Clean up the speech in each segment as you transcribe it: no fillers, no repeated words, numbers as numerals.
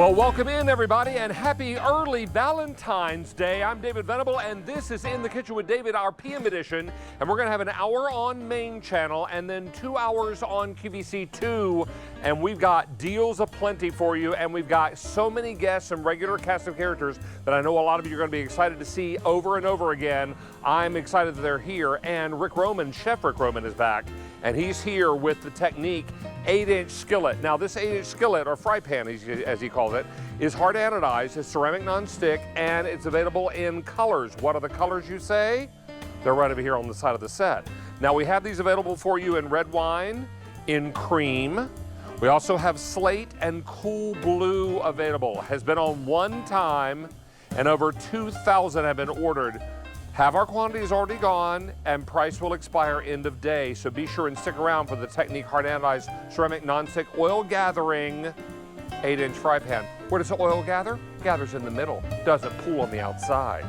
Well, welcome in, everybody, and happy early Valentine's Day. I'm David Venable, and this is In the Kitchen with David, our PM edition. And we're going to have an hour on main channel and then 2 hours on QVC 2. And we've got deals aplenty for you, and we've got so many guests and regular cast of characters that I know a lot of you are going to be excited to see over and over again. I'm excited that they're here. And Rick Roman, Chef Rick Roman, is back, and he's here with the Technique 8-inch skillet. Now, this 8-inch skillet, or fry pan as he calls it, is hard anodized, it's ceramic non-stick, and it's available in colors. What are the colors, you say? They're right over here on the side of the set. Now, we have these available for you in red wine, in cream. We also have slate and cool blue available. Has been on one time, and over 2,000 have been ordered. Half our quantity is already gone, and price will expire end of day. So be sure and stick around for the Technique hard anodized ceramic non-stick oil gathering 8-inch fry pan. Where does the oil gather? Gathers in the middle, doesn't pool on the outside.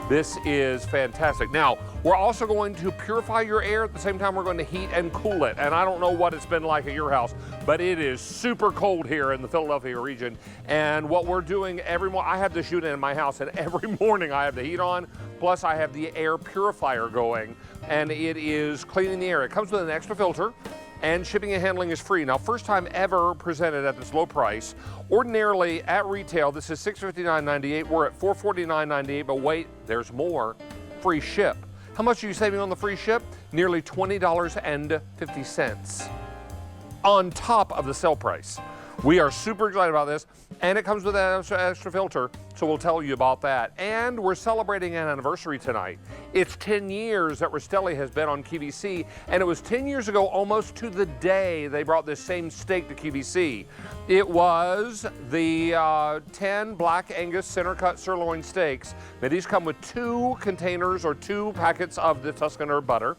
This is fantastic. Now, we're also going to purify your air at the same time we're going to heat and cool it. And I don't know what it's been like at your house, but it is super cold here in the Philadelphia region. And what we're doing every morning, I have this unit in my house, and every morning I have the heat on, plus I have the air purifier going, and it is cleaning the air. It comes with an extra filter, and shipping and handling is free. Now, first time ever presented at this low price. Ordinarily at retail, this is $659.98. We're at $449.98, but wait, there's more. Free ship. How much are you saving on the free ship? Nearly $20.50 on top of the sale price. We are super excited about this, and it comes with an extra filter, so we'll tell you about that. And we're celebrating an anniversary tonight. It's 10 years that Rastelli has been on QVC, and it was 10 years ago, almost to the day, they brought this same steak to QVC. It was the 10 Black Angus center cut sirloin steaks. Now, these come with 2 containers or 2 packets of the Tuscan herb butter.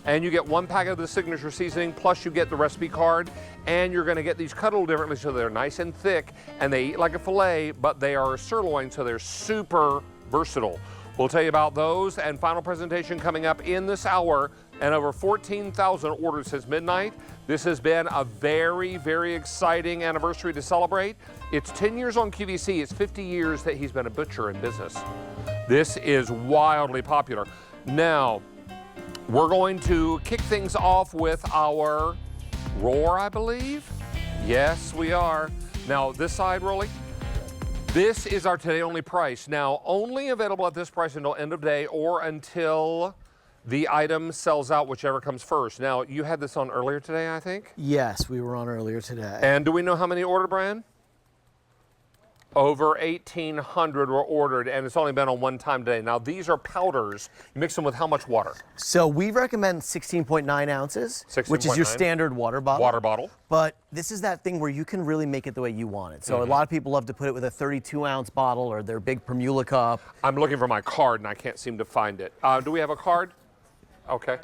And you get 1 packet of the signature seasoning, plus you get the recipe card, and you're gonna get these cut a little differently so they're nice and thick, and they eat like a filet, but they are a sirloin, so they're super versatile. We'll tell you about those, and final presentation coming up in this hour, and over 14,000 orders since midnight. This has been a very, very exciting anniversary to celebrate. It's 10 years on QVC, it's 50 years that he's been a butcher in business. This is wildly popular. Now, we're going to kick things off with our roar, I believe. Yes, we are. Now, this side, Rolly, this is our today only price. Now, only available at this price until end of day or until the item sells out, whichever comes first. Now, you had this on earlier today, I think? Yes, we were on earlier today. And do we know how many ordered, Brian? Over 1,800 were ordered, and it's only been on one time today. Now, these are powders. You mix them with how much water? So we recommend 16.9 ounces, 16.9. which is your standard water bottle. Water bottle. But this is that thing where you can really make it the way you want it. So a lot of people love to put it with a 32-ounce bottle or their big Permula cup. I'm looking for my card, and I can't seem to find it. Do we have a card? Okay.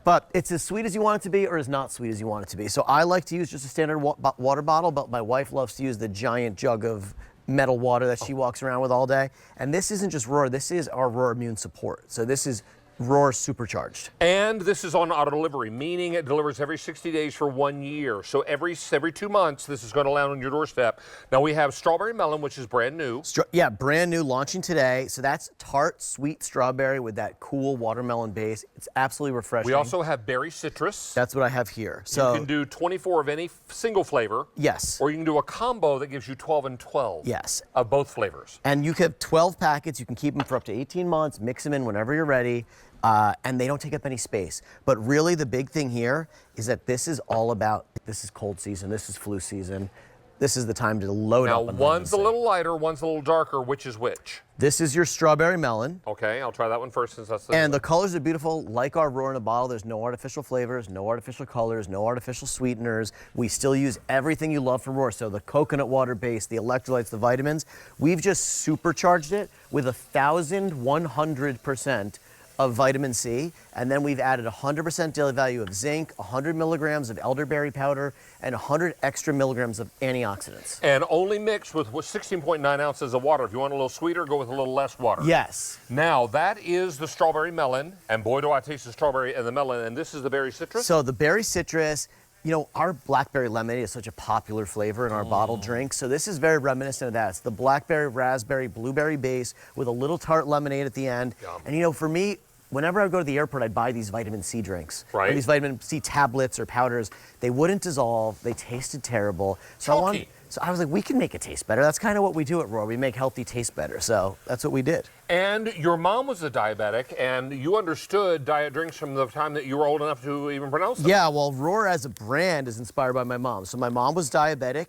But it's as sweet as you want it to be or as not sweet as you want it to be. So I like to use just a standard water bottle, but my wife loves to use the giant jug of metal water that she walks around with all day. And this isn't just Roar, this is our Roar Immune Support. So this is Roar supercharged. And this is on auto delivery, meaning it delivers every 60 days for 1 year. So every 2 months, this is going to land on your doorstep. Now we have strawberry melon, which is brand new. Yeah, brand new, launching today. So that's tart, sweet strawberry with that cool watermelon base. It's absolutely refreshing. We also have berry citrus. That's what I have here. So you can do 24 of any single flavor. Yes. Or you can do a combo that gives you 12 and 12. Yes. Of both flavors. And you can have 12 packets. You can keep them for up to 18 months, mix them in whenever you're ready. And they don't take up any space. But really the big thing here is that this is all about, this is cold season, this is flu season. This is the time to load up. Now, one's a little lighter, one's a little darker. Which is which? This is your strawberry melon. Okay, I'll try that one first since that's the And the colors are beautiful, like our Roar in a bottle. There's no artificial flavors, no artificial colors, no artificial sweeteners. We still use everything you love from Roar. So the coconut water base, the electrolytes, the vitamins. We've just supercharged it with 1,100% of vitamin C, and then we've added 100% daily value of zinc, 100 milligrams of elderberry powder, and 100 extra milligrams of antioxidants. And only mixed with 16.9 ounces of water. If you want a little sweeter, go with a little less water. Yes. Now, that is the strawberry melon, and boy, do I taste the strawberry and the melon, and this is the berry citrus? So the berry citrus, You know, our blackberry lemonade is such a popular flavor in our bottled drinks, so this is very reminiscent of that. It's the blackberry, raspberry, blueberry base with a little tart lemonade at the end. Yum. And you know, for me, whenever I would go to the airport, I'd buy these vitamin C drinks. Right. Or these vitamin C tablets or powders. They wouldn't dissolve. They tasted terrible. So I was like, we can make it taste better. That's kind of what we do at Roar. We make healthy taste better. So that's what we did. And your mom was a diabetic, and you understood diet drinks from the time that you were old enough to even pronounce them. Yeah, well, Roar as a brand is inspired by my mom. So my mom was diabetic.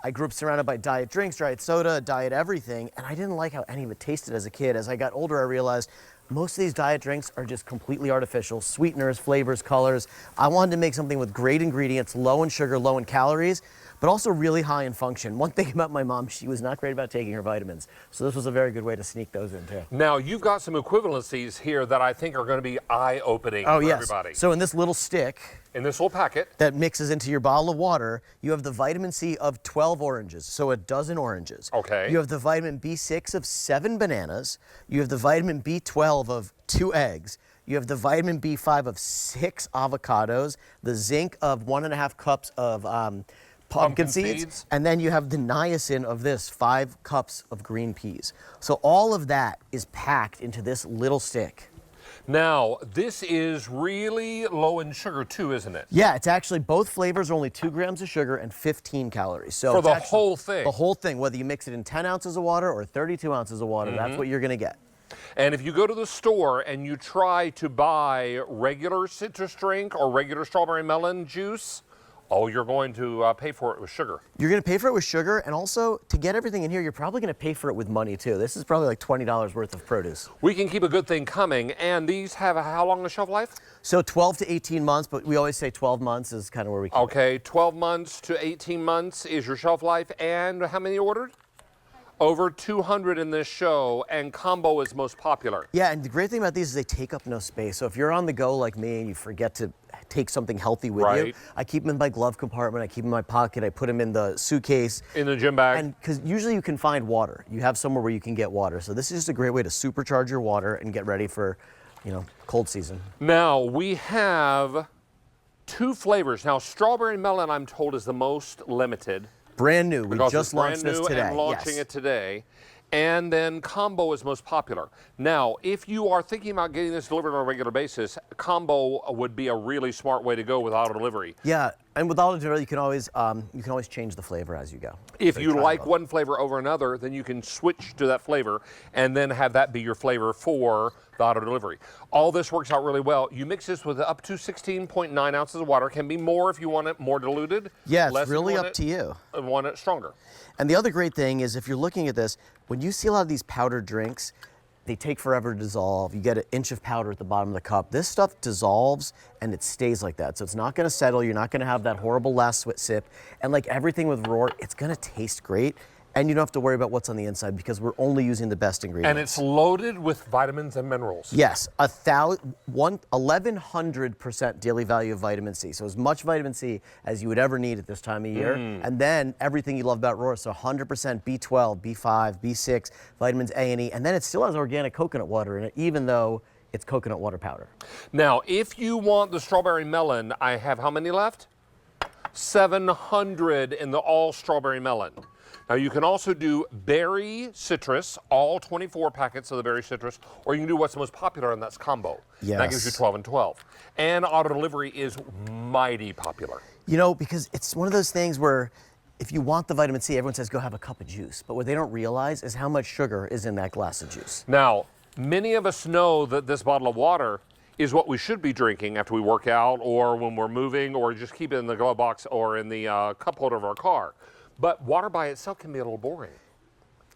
I grew up surrounded by diet drinks, diet soda, diet everything, and I didn't like how any of it tasted as a kid. As I got older, I realized most of these diet drinks are just completely artificial, sweeteners, flavors, colors. I wanted to make something with great ingredients, low in sugar, low in calories, but also really high in function. One thing about my mom, she was not great about taking her vitamins. So this was a very good way to sneak those in too. Now, you've got some equivalencies here that I think are going to be eye-opening for everybody. So in this little stick, in this little packet that mixes into your bottle of water, you have the vitamin C of 12 oranges, so a dozen oranges. Okay. You have the vitamin B6 of 7 bananas. You have the vitamin B12 of 2 eggs. You have the vitamin B5 of 6 avocados, the zinc of 1.5 cups of pumpkin seeds, and then you have the niacin of this 5 cups of green peas. So all of that is packed into this little stick. Now, this is really low in sugar too, isn't it? Yeah, it's actually, both flavors are only 2 grams of sugar and 15 calories. So for the whole thing? The whole thing, whether you mix it in 10 ounces of water or 32 ounces of water, that's what you're gonna get. And if you go to the store and you try to buy regular citrus drink or regular strawberry melon juice, oh, you're going to pay for it with sugar. You're going to pay for it with sugar, and also, to get everything in here, you're probably going to pay for it with money, too. This is probably like $20 worth of produce. We can keep a good thing coming, and these have how long a shelf life? So 12 to 18 months, but we always say 12 months is kind of where we keep it. 12 months to 18 months is your shelf life, and how many ordered? Over 200 in this show, and combo is most popular. Yeah, and the great thing about these is they take up no space. So if you're on the go like me and you forget to take something healthy with you, I keep them in my glove compartment, I keep them in my pocket, I put them in the suitcase. In the gym bag. And because usually you can find water. You have somewhere where you can get water. So this is just a great way to supercharge your water and get ready for, you know, cold season. Now, we have 2 flavors. Now, strawberry melon, I'm told, is the most limited. Brand new. We just launched this today. And launching it today. And then combo is most popular. Now, if you are thinking about getting this delivered on a regular basis, combo would be a really smart way to go with auto delivery. Yeah, and with auto delivery, you can always change the flavor as you go. If you like one flavor over another, then you can switch to that flavor and then have that be your flavor for the auto delivery. All this works out really well. You mix this with up to 16.9 ounces of water. Can be more if you want it more diluted. Yeah, it's really up to you. Want it stronger. And the other great thing is, if you're looking at this, when you see a lot of these powdered drinks, they take forever to dissolve. You get an inch of powder at the bottom of the cup. This stuff dissolves and it stays like that. So it's not gonna settle. You're not gonna have that horrible last sip. And like everything with Roar, it's gonna taste great. And you don't have to worry about what's on the inside because we're only using the best ingredients. And it's loaded with vitamins and minerals. Yes, 1,100% daily value of vitamin C. So as much vitamin C as you would ever need at this time of year. And then everything you love about Roar, so 100% B12, B5, B6, vitamins A and E. And then it still has organic coconut water in it, even though it's coconut water powder. Now, if you want the strawberry melon, I have how many left? 700 in the all strawberry melon. Now, you can also do berry citrus, all 24 packets of the berry citrus, or you can do what's the most popular, and that's combo. Yes. That gives you 12 and 12. And auto delivery is mighty popular. You know, because it's one of those things where if you want the vitamin C, everyone says go have a cup of juice. But what they don't realize is how much sugar is in that glass of juice. Now, many of us know that this bottle of water is what we should be drinking after we work out or when we're moving, or just keep it in the glove box or in the cup holder of our car. But water by itself can be a little boring.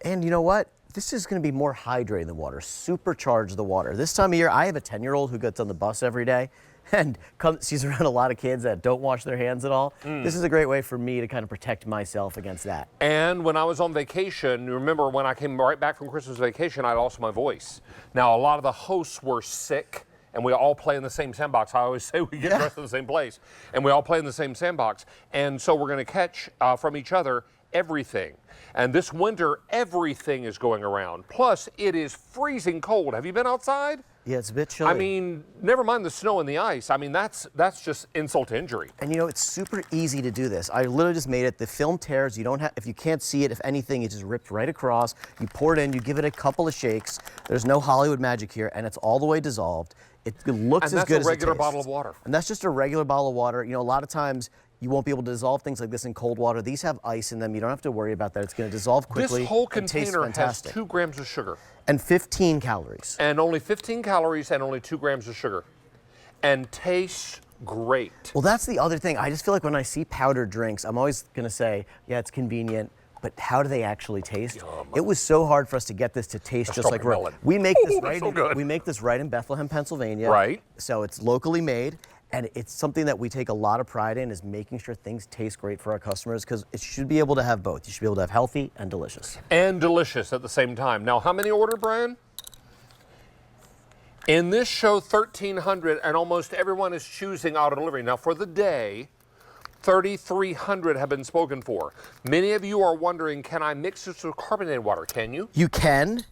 And you know what? This is going to be more hydrating than water. Supercharge the water. This time of year, I have a 10-year-old who gets on the bus every day and sees around a lot of kids that don't wash their hands at all. This is a great way for me to kind of protect myself against that. And when I was on vacation, you remember when I came right back from Christmas vacation, I lost my voice. Now, a lot of the hosts were sick, and we all play in the same sandbox. I always say we get dressed in the same place, and we all play in the same sandbox. And so we're going to catch from each other everything. And this winter, everything is going around. Plus, it is freezing cold. Have you been outside? Yeah, it's a bit chilly. I mean, never mind the snow and the ice. I mean, that's just insult to injury. And you know, it's super easy to do this. I literally just made it. The film tears. You don't have, if you can't see it, if anything, it just rips right across. You pour it in, you give it a couple of shakes. There's no Hollywood magic here, and it's all the way dissolved. It looks as good as it tastes. And that's a regular bottle of water. And that's just a regular bottle of water. You know, a lot of times you won't be able to dissolve things like this in cold water. These have ice in them. You don't have to worry about that. It's going to dissolve quickly. This whole container has 2 grams of sugar. And 15 calories. And only 15 calories and only 2 grams of sugar. And tastes great. Well, that's the other thing. I just feel like when I see powdered drinks, I'm always going to say, yeah, it's convenient, but how do they actually taste? Yum. It was so hard for us to get this to taste just like we make this we make this right in Bethlehem, Pennsylvania. Right. So it's locally made. And it's something that we take a lot of pride in, is making sure things taste great for our customers, because it should be able to have both. You should be able to have healthy and delicious. And delicious at the same time. Now, how many ordered, Brian? In this show, 1,300, and almost everyone is choosing auto delivery. Now, for the day, 3,300 have been spoken for. Many of you are wondering, can I mix this with carbonated water? Can you? You can.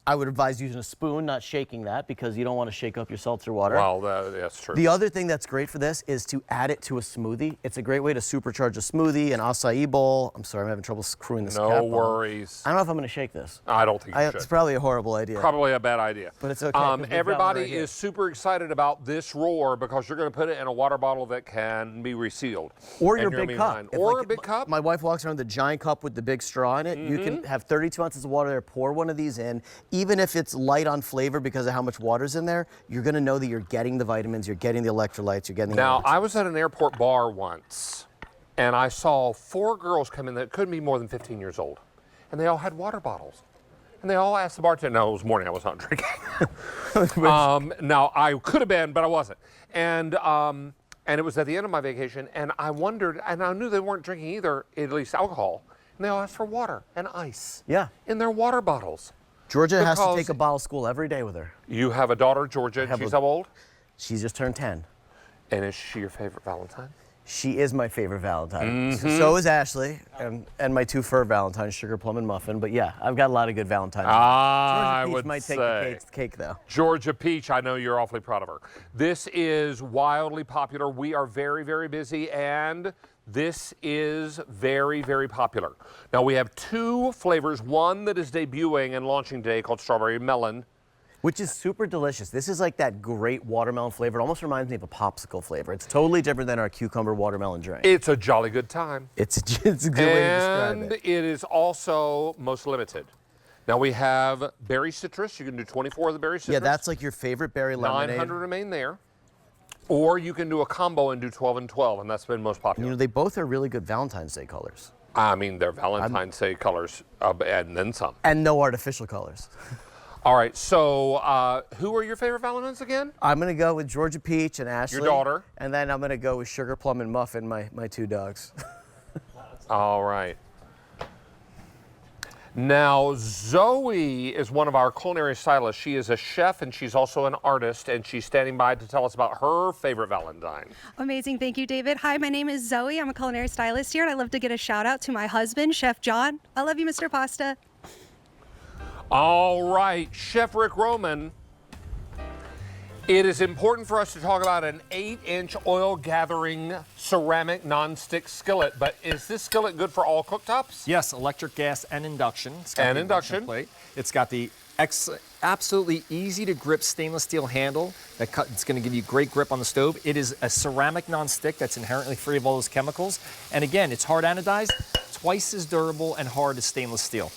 I would advise using a spoon, not shaking that, because you don't want to shake up your seltzer water. Well, that's true. The other thing that's great for this is to add it to a smoothie. It's a great way to supercharge a smoothie, an acai bowl. I'm sorry, I'm having trouble screwing this cap on. No worries. I don't know if I'm going to shake this. I don't think you should. It's probably a horrible idea. Probably a bad idea. But it's okay. Everybody is super excited about this roar because you're going to put it in a water bottle that can be resealed. Or your big cup. Or a big cup. My wife walks around with the giant cup with the big straw in it. You can have 32 ounces of water there, pour one of these in. Even if it's light on flavor because of how much water's in there, you're going to know that you're getting the vitamins, you're getting the electrolytes, you're getting the Now, energy. I was at an airport bar once, and I saw 4 girls come in that couldn't be more than 15 years old, and they all had water bottles. And they all asked the bartender, no, it was morning, I was not drinking. Now, I could have been, but I wasn't. And it was at the end of my vacation, and I wondered, and I knew they weren't drinking either, at least alcohol, and they all asked for water and ice in their water bottles. Georgia has to take a bottle of school every day with her. You have a daughter, Georgia. She's how old? She's just turned 10. And is she your favorite Valentine? She is my favorite Valentine. So is Ashley, and my 2 fur Valentines, Sugar Plum and Muffin. But yeah, I've got a lot of good Valentines. I Georgia Peach would might say. take the cake, though. Georgia Peach, I know you're awfully proud of her. This is wildly popular. We are very, very busy, and this is very, very popular. Now, we have 2 flavors. One that is debuting and launching today called Strawberry Melon. Which is super delicious. This is like that great watermelon flavor. It almost reminds me of a popsicle flavor. It's totally different than our cucumber watermelon drink. It's a jolly good time. It's a good way to describe it. And it is also most limited. Now we have berry citrus. You can do 24 of the berry citrus. Yeah, that's like your favorite berry lemonade. 900 remain there. Or you can do a combo and do 12 and 12, and that's been most popular. You know, they both are really good Valentine's Day colors. I mean, they're Valentine's Day colors, and then some. And no artificial colors. All right, so who are your favorite Valentines again? I'm going to go with Georgia Peach and Ashley. Your daughter. And then I'm going to go with Sugar Plum and Muffin, my 2 dogs. All right. Now, Zoe is one of our culinary stylists. She is a chef, and she's also an artist, and she's standing by to tell us about her favorite Valentine. Amazing. Thank you, David. Hi, my name is Zoe. I'm a culinary stylist here, and I love to get a shout out to my husband, Chef John. I love you, Mr. Pasta. All right, Chef Rick Roman. It is important for us to talk about an 8-inch oil gathering ceramic non-stick skillet, but is this skillet good for all cooktops? Yes, electric, gas, and induction. It's got and the induction. Plate. It's got the absolutely easy to grip stainless steel handle it's going to give you great grip on the stove. It is a ceramic non-stick that's inherently free of all those chemicals. And again, it's hard anodized, twice as durable and hard as stainless steel.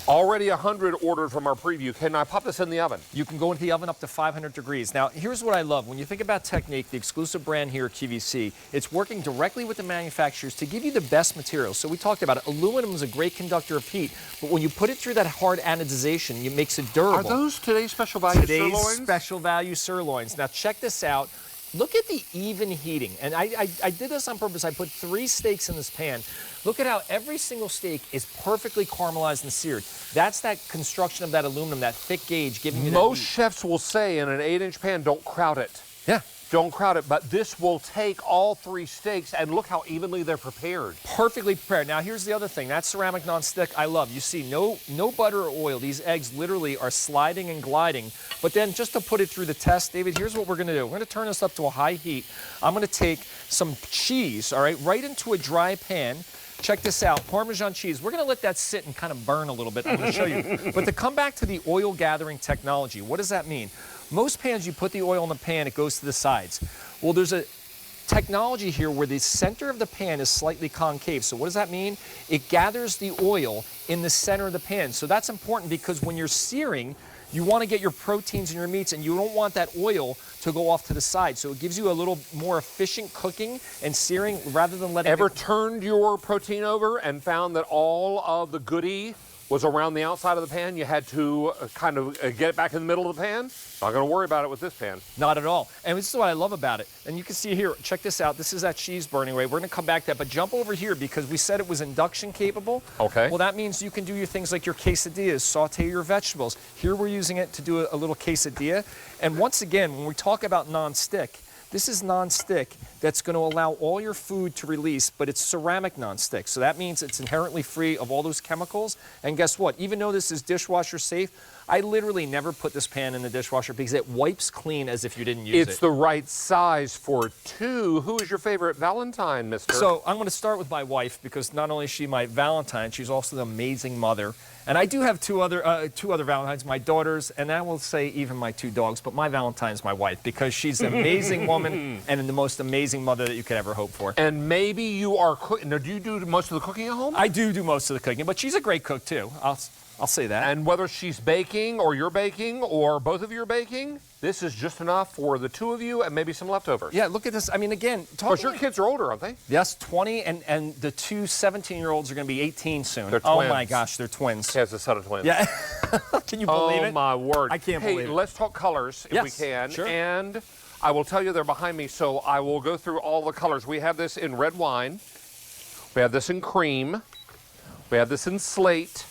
Already 100 ordered from our preview. Can I pop this in the oven? You can go into the oven up to 500 degrees. Now, here's what I love. When you think about Technique, the exclusive brand here at QVC, it's working directly with the manufacturers to give you the best materials. So we talked about it. Aluminum is a great conductor of heat, but when you put it through that hard anodization, it makes it durable. Are those today's special value sirloins? Today's special value sirloins. Now, check this out. Look at the even heating. And I did this on purpose. I put 3 steaks in this pan. Look at how every single steak is perfectly caramelized and seared. That's that construction of that aluminum, that thick gauge giving you that Most heat. chefs will say in an 8-inch pan, don't crowd it. Yeah. Don't crowd it, but this will take all 3 steaks, and look how evenly they're prepared. Perfectly prepared. Now here's the other thing. That ceramic non-stick I love. You see, no butter or oil. These eggs literally are sliding and gliding. But then just to put it through the test, David, here's what we're gonna do. We're gonna turn this up to a high heat. I'm gonna take some cheese, all right, right into a dry pan. Check this out, Parmesan cheese. We're gonna let that sit and kind of burn a little bit. I'm gonna show you. But to come back to the oil gathering technology, what does that mean? Most pans, you put the oil in the pan, it goes to the sides. Well, there's a technology here where the center of the pan is slightly concave. So what does that mean? It gathers the oil in the center of the pan. So that's important because when you're searing, you want to get your proteins and your meats, and you don't want that oil to go off to the side. So it gives you a little more efficient cooking and searing rather than letting Ever turned your protein over and found that all of the goodie was around the outside of the pan? You had to kind of get it back in the middle of the pan? Not going to worry about it with this pan. Not at all. And this is what I love about it. And you can see here, check this out. This is that cheese burning rate. We're going to come back to that, but jump over here because we said it was induction capable. Okay. Well, that means you can do your things like your quesadillas, saute your vegetables. Here we're using it to do a little quesadilla. And once again, when we talk about non-stick, this is non-stick that's going to allow all your food to release, but it's ceramic non-stick. So that means it's inherently free of all those chemicals. And guess what? Even though this is dishwasher safe, I literally never put this pan in the dishwasher because it wipes clean as if you didn't use it. It's the right size for 2. Who is your favorite Valentine, mister? So I'm going to start with my wife because not only is she my Valentine, she's also an amazing mother. And I do have two other Valentines, my daughters, and I will say even my 2 dogs, but my Valentine's my wife because she's an amazing woman and the most amazing mother that you could ever hope for. And maybe you are cooking. Now, do you do most of the cooking at home? I do most of the cooking, but she's a great cook too. I'll say that. And whether she's baking or you're baking or both of you are baking, this is just enough for the 2 of you and maybe some leftovers. Yeah, look at this. I mean, again, because your kids are older, aren't they? Yes, 20, and the 2 17-year-olds are going to be 18 soon. They're oh twins. my gosh, they're twins. He has a set of twins. Yeah. Can you believe it? Oh my word. I can't believe it. Hey, let's talk colors if we can. Sure. And I will tell you they're behind me, so I will go through all the colors. We have this in red wine. We have this in cream. We have this in slate.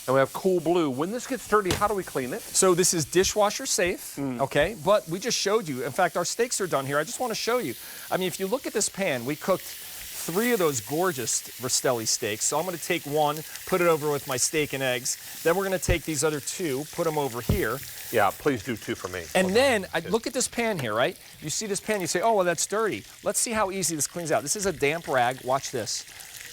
And we have cool blue. When this gets dirty, how do we clean it? So this is dishwasher safe, okay? But we just showed you. In fact, our steaks are done here. I just want to show you. I mean, if you look at this pan, we cooked 3 of those gorgeous Rastelli steaks. So I'm going to take 1, put it over with my steak and eggs. Then we're going to take these other 2, put them over here. Yeah, please do 2 for me. And then, look at this pan here, right? You see this pan, you say, oh, well, that's dirty. Let's see how easy this cleans out. This is a damp rag. Watch this,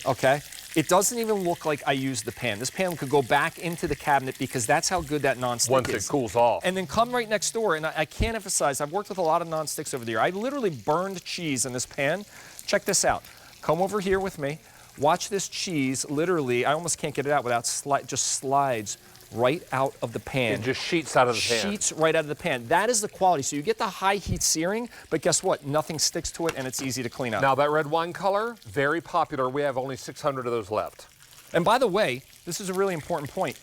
okay? It doesn't even look like I used the pan. This pan could go back into the cabinet because that's how good that non-stick is. Once it cools off. And then come right next door, and I can't emphasize, I've worked with a lot of non-sticks over the year. I literally burned cheese in this pan. Check this out. Come over here with me. Watch this cheese, literally, I almost can't get it out without just slides right out of the pan. It just sheets out of the pan. Sheets right out of the pan. That is the quality. So you get the high heat searing, but guess what? Nothing sticks to it and it's easy to clean up. Now that red wine color, very popular. We have only 600 of those left. And by the way, this is a really important point.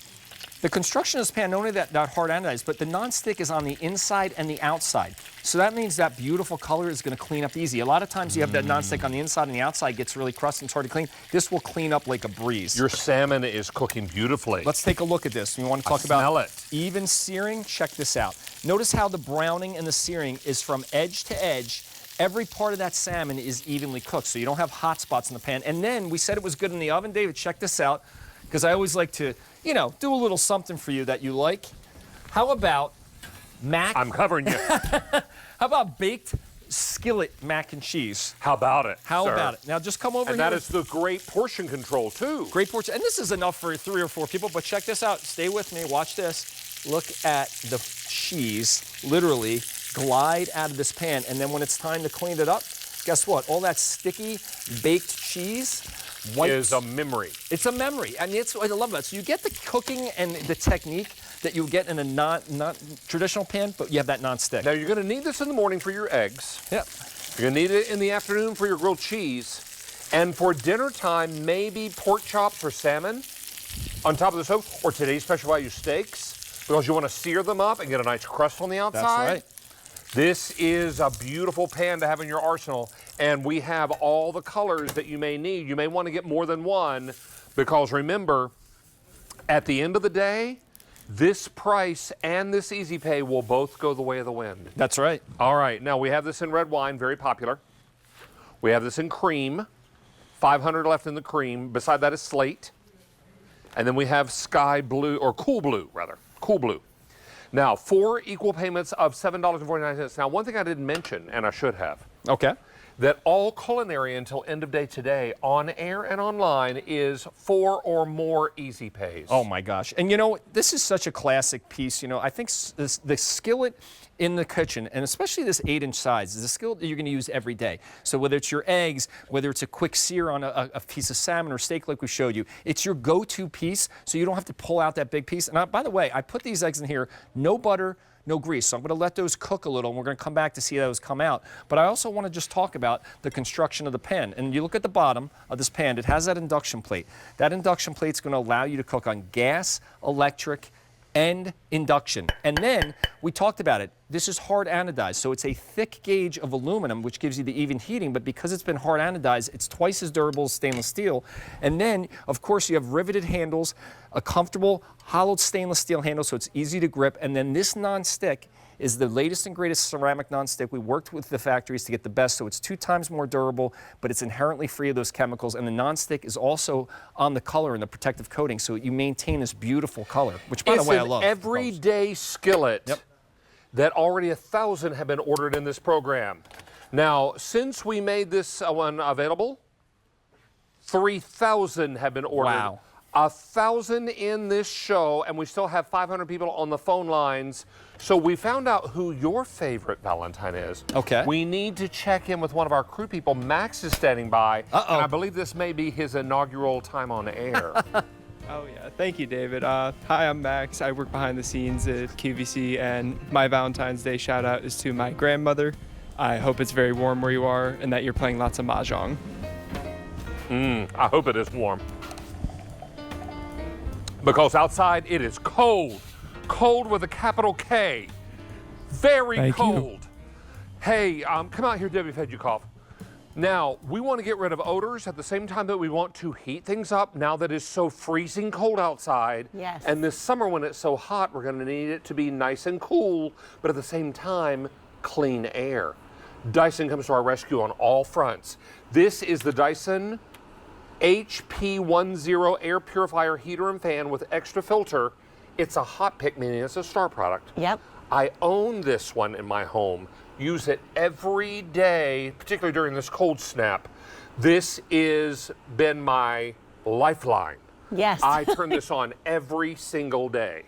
The construction of this pan, not only that hard anodized, but the non-stick is on the inside and the outside. So that means that beautiful color is going to clean up easy. A lot of times you have that non-stick on the inside and the outside gets really crusty and it's hard to clean. This will clean up like a breeze. Your salmon is cooking beautifully. Let's take a look at this. We want to talk about even searing. Check this out. Notice how the browning and the searing is from edge to edge. Every part of that salmon is evenly cooked, so you don't have hot spots in the pan. And then we said it was good in the oven. David, check this out, because I always like to, you know, do a little something for you that you like. How about mac? I'm covering you. How about baked skillet mac and cheese? How about it? How about it? Now just come over here. And that is the great portion control, too. Great portion. And this is enough for 3 or 4 people, but check this out. Stay with me. Watch this. Look at the cheese literally glide out of this pan. And then when it's time to clean it up, guess what? All that sticky baked cheese is a memory. It's a memory. I mean, I love that. So you get the cooking and the technique that you get in a not traditional pan, but you have that non-stick. Now, you're going to need this in the morning for your eggs. Yep. You're going to need it in the afternoon for your grilled cheese. And for dinner time, maybe pork chops or salmon on top of the stove, or today's special value steaks, because you want to sear them up and get a nice crust on the outside. That's right. This is a beautiful pan to have in your arsenal, and we have all the colors that you may need. You may want to get more than one, because remember, at the end of the day, This price and this Easy Pay will both go the way of the wind. That's right. All right, now we have this in red wine, very popular. We have this in cream, 500 left in the cream. Beside that is slate. And then we have sky blue, or cool blue, rather, cool blue. Now, 4 equal payments of $7.49. Now, one thing I didn't mention, and I should have, Okay. that all culinary until end of day today, on air and online, is 4 or more Easy Pays. Oh my gosh. And you know, this is such a classic piece. You know, I think the skillet in the kitchen, and especially this 8-inch size, is a skillet that you're going to use every day. So whether it's your eggs, whether it's a quick sear on a piece of salmon or steak like we showed you, it's your go-to piece, so you don't have to pull out that big piece. And by the way, I put these eggs in here, no butter, no grease. So I'm going to let those cook a little, and we're going to come back to see how those come out. But I also want to just talk about the construction of the pan. And you look at the bottom of this pan, it has that induction plate. That induction plate is going to allow you to cook on gas, electric, and induction. And then we talked about it. This is hard anodized, so it's a thick gauge of aluminum, which gives you the even heating, but because it's been hard anodized, it's twice as durable as stainless steel. And then, of course, you have riveted handles, a comfortable hollowed stainless steel handle, so it's easy to grip. And then this non-stick is the latest and greatest ceramic non-stick. We worked with the factories to get the best, so it's 2 times more durable, but it's inherently free of those chemicals. And the non-stick is also on the color and the protective coating, so you maintain this beautiful color, which, by the way, I love. It's an everyday skillet. Yep. That already 1,000 have been ordered in this program. Now, since we made this one available, 3,000 have been ordered. Wow. 1,000 in this show, and we still have 500 people on the phone lines. So we found out who your favorite Valentine is. Okay. We need to check in with one of our crew people. Max is standing by. Uh-oh. And I believe this may be his inaugural time on air. Oh yeah, thank you, David. Hi, I'm Max. I work behind the scenes at QVC, and my Valentine's Day shout out is to my grandmother. I hope it's very warm where you are and that you're playing lots of mahjong. I hope it is warm. Because outside it is cold. Cold with a capital K. Very Thank you. cold. Hey, come out here, Debbie fed you cough. Now, we want to get rid of odors at the same time that we want to heat things up now that it's so freezing cold outside. Yes. And this summer when it's so hot, we're going to need it to be nice and cool, but at the same time, clean air. Dyson comes to our rescue on all fronts. This is the Dyson HP10 air purifier heater and fan with extra filter. It's a hot pick, meaning it's a star product. Yep. I own this one in my home. Use it every day, particularly during this cold snap. This has been my lifeline. Yes. I turn this on every single day.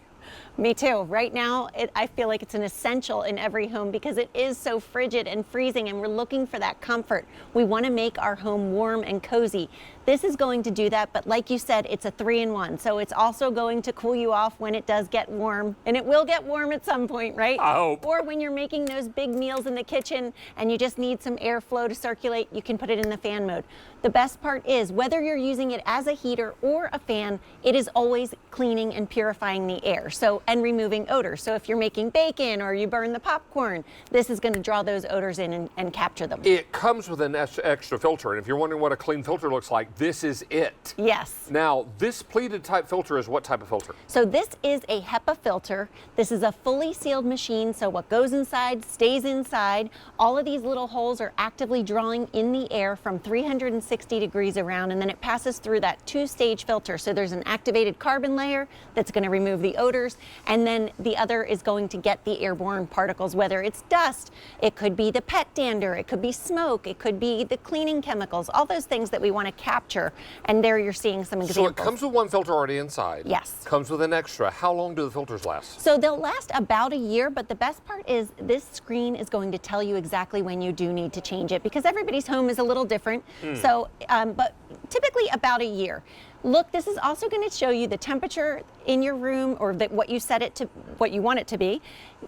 Me too. Right now, I feel like it's an essential in every home because it is so frigid and freezing, and we're looking for that comfort. We want to make our home warm and cozy. This is going to do that, but like you said, it's a 3-in-1. So it's also going to cool you off when it does get warm, and it will get warm at some point, right? I hope. Or when you're making those big meals in the kitchen and you just need some airflow to circulate, you can put it in the fan mode. The best part is whether you're using it as a heater or a fan, it is always cleaning and purifying the air. And removing odors. So if you're making bacon or you burn the popcorn, this is going to draw those odors in and capture them. It comes with an extra filter, and if you're wondering what a clean filter looks like, this is it. Yes. Now, this pleated type filter is what type of filter? So this is a HEPA filter. This is a fully sealed machine, so what goes inside stays inside. All of these little holes are actively drawing in the air from 360 degrees around, and then it passes through that 2-stage filter. So there's an activated carbon layer that's going to remove the odors, and then the other is going to get the airborne particles, whether it's dust, it could be the pet dander, it could be smoke, it could be the cleaning chemicals, all those things that we want to capture. And there you're seeing some examples. So it comes with one filter already inside. Yes. Comes with an extra. How long do the filters last? So they'll last about a year, but the best part is this screen is going to tell you exactly when you do need to change it, because everybody's home is a little different. So, but typically about a year. Look, this is also going to show you the temperature in your room, or what you set it to, what you want it to be.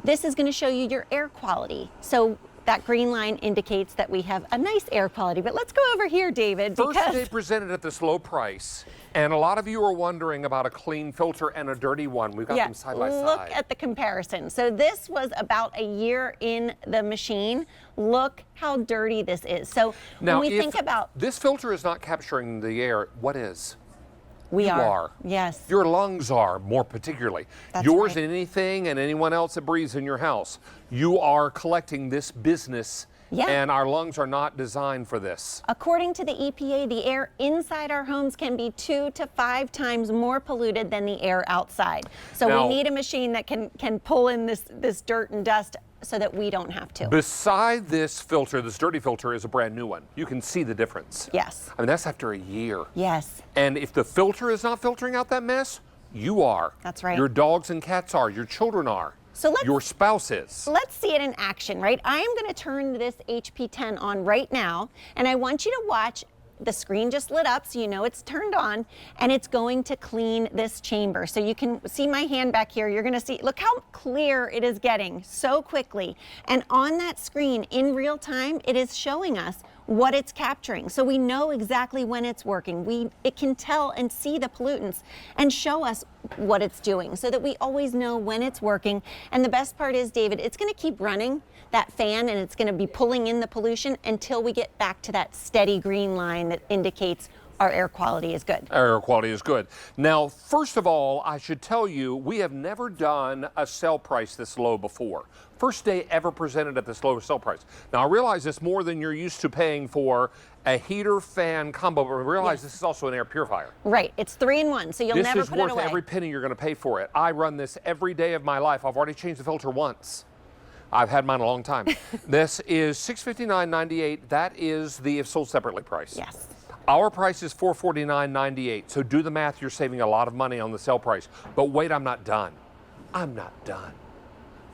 This is going to show you your air quality. So that green line indicates that we have a nice air quality. But let's go over here, David. First day presented at this low price, and a lot of you are wondering about a clean filter and a dirty one. We've got them side by side. Look at the comparison. So this was about a year in the machine. Look how dirty this is. So Now, when we think about this filter is not capturing the air, what is? We you are. Yes. Your lungs are, more particularly. That's Yours right. and anything and anyone else that breathes in your house. You are collecting this business, Yeah. and our lungs are not designed for this. According to the EPA, the air inside our homes can be 2 to 5 times more polluted than the air outside. So Now, we need a machine that can pull in this dirt and dust so that we don't have to. Beside this filter, this dirty filter is a brand new one. You can see the difference. Yes. I mean, that's after a year. Yes. And if the filter is not filtering out that mess, you are. That's right. Your dogs and cats are. Your children are. So let's- your spouse is. Let's see it in action, right? I am going to turn this HP10 on right now, and I want you to watch. The screen just lit up, so you know it's turned on, and it's going to clean this chamber. So you can see my hand back here. You're gonna see, look how clear it is getting so quickly. And on that screen, in real time, it is showing us what it's capturing. So we know exactly when it's working. It can tell and see the pollutants and show us what it's doing so that we always know when it's working. And the best part is, David, it's gonna keep running that fan, and it's gonna be pulling in the pollution until we get back to that steady green line that indicates our air quality is good. Our air quality is good. Now, first of all, I should tell you, we have never done a sale price this low before. First day ever presented at this low sale price. Now, I realize it's more than you're used to paying for a heater fan combo, but realize this is also an air purifier. Right, it's 3-in-1, so you'll never This is put it worth away. every penny you're going to pay for it. I run this every day of my life. I've already changed the filter once. I've had mine a long time. This is $659.98. That is the if sold separately price. Yes. Our price is $449.98. So do the math. You're saving a lot of money on the sale price. But wait, I'm not done. I'm not done.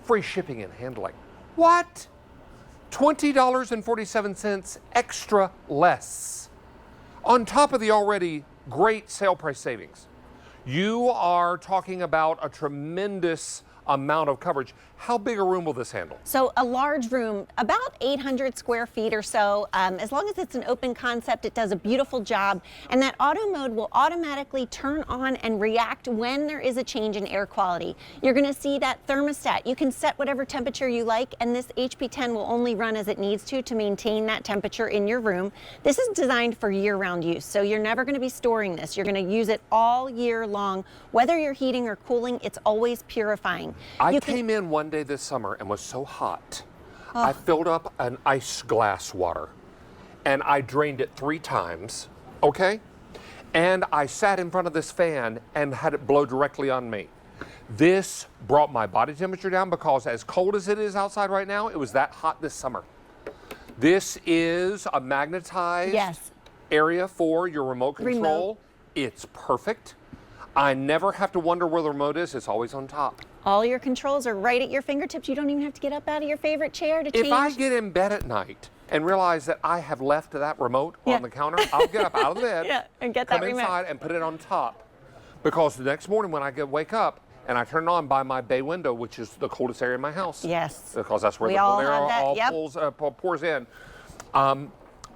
Free shipping and handling. What? $20.47 extra less. On top of the already great sale price savings. You are talking about a tremendous amount of coverage. How big a room will this handle? So a large room, about 800 square feet or so. As long as it's an open concept, it does a beautiful job. And that auto mode will automatically turn on and react when there is a change in air quality. You're going to see that thermostat. You can set whatever temperature you like, and this HP10 will only run as it needs to maintain that temperature in your room. This is designed for year-round use, so you're never going to be storing this. You're going to use it all year long. Whether you're heating or cooling, it's always purifying. I came in one day this summer and was so hot. I filled up an ice glass water and I drained it 3 times, okay? And I sat in front of this fan and had it blow directly on me. This brought my body temperature down because as cold as it is outside right now, it was that hot this summer. This is a magnetized area for your remote control. It's perfect. I never have to wonder where the remote is. It's always on top. All your controls are right at your fingertips. You don't even have to get up out of your favorite chair to change. If I get in bed at night and realize that I have left that remote on the counter, I'll get up out of the bed, and get that come remote. inside and put it on top. Because the next morning when I wake up and I turn it on by my bay window, which is the coldest area in my house. Yes. Because that's where We the all cold air have that, all pours in.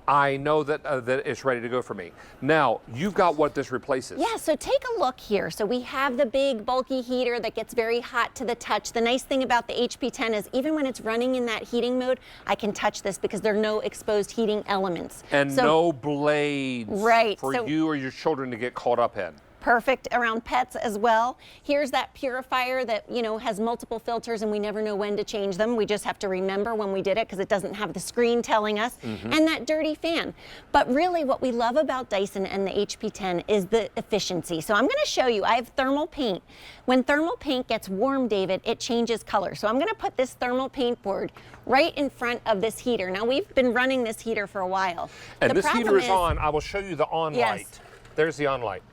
I know that it's ready to go for me. Now, you've got what this replaces. Yeah, so take a look here. So we have the big bulky heater that gets very hot to the touch. The nice thing about the HP10 is even when it's running in that heating mode, I can touch this because there are no exposed heating elements. And no blades for you or your children to get caught up in. Perfect around pets as well. Here's that purifier that, you know, has multiple filters and we never know when to change them. We just have to remember when we did it because it doesn't have the screen telling us. And that dirty fan. But really what we love about Dyson and the HP10 is the efficiency. So I'm going to show you. I have thermal paint. When thermal paint gets warm, David, it changes color. So I'm going to put this thermal paint board right in front of this heater. Now we've been running this heater for a while. And this heater is on. I will show you the on light. There's the on light.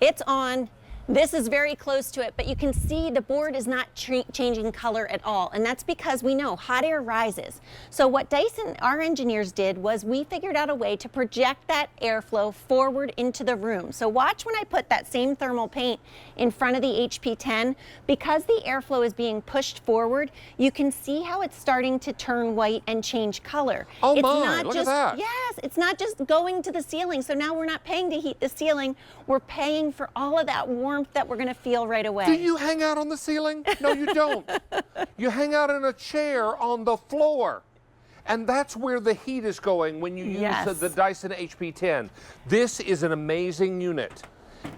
It's on. This is very close to it, but you can see the board is not changing color at all, and that's because we know hot air rises. So what Dyson, our engineers, did was we figured out a way to project that airflow forward into the room. So watch when I put that same thermal paint in front of the HP10, because the airflow is being pushed forward, you can see how it's starting to turn white and change color. Oh it's my, not look just, at that. Yes, it's not just going to the ceiling. So now we're not paying to heat the ceiling, we're paying for all of that warmth that we're going to feel right away. Do you hang out on the ceiling? No, you don't. You hang out in a chair on the floor. And that's where the heat is going when you use the Dyson HP10. This is an amazing unit.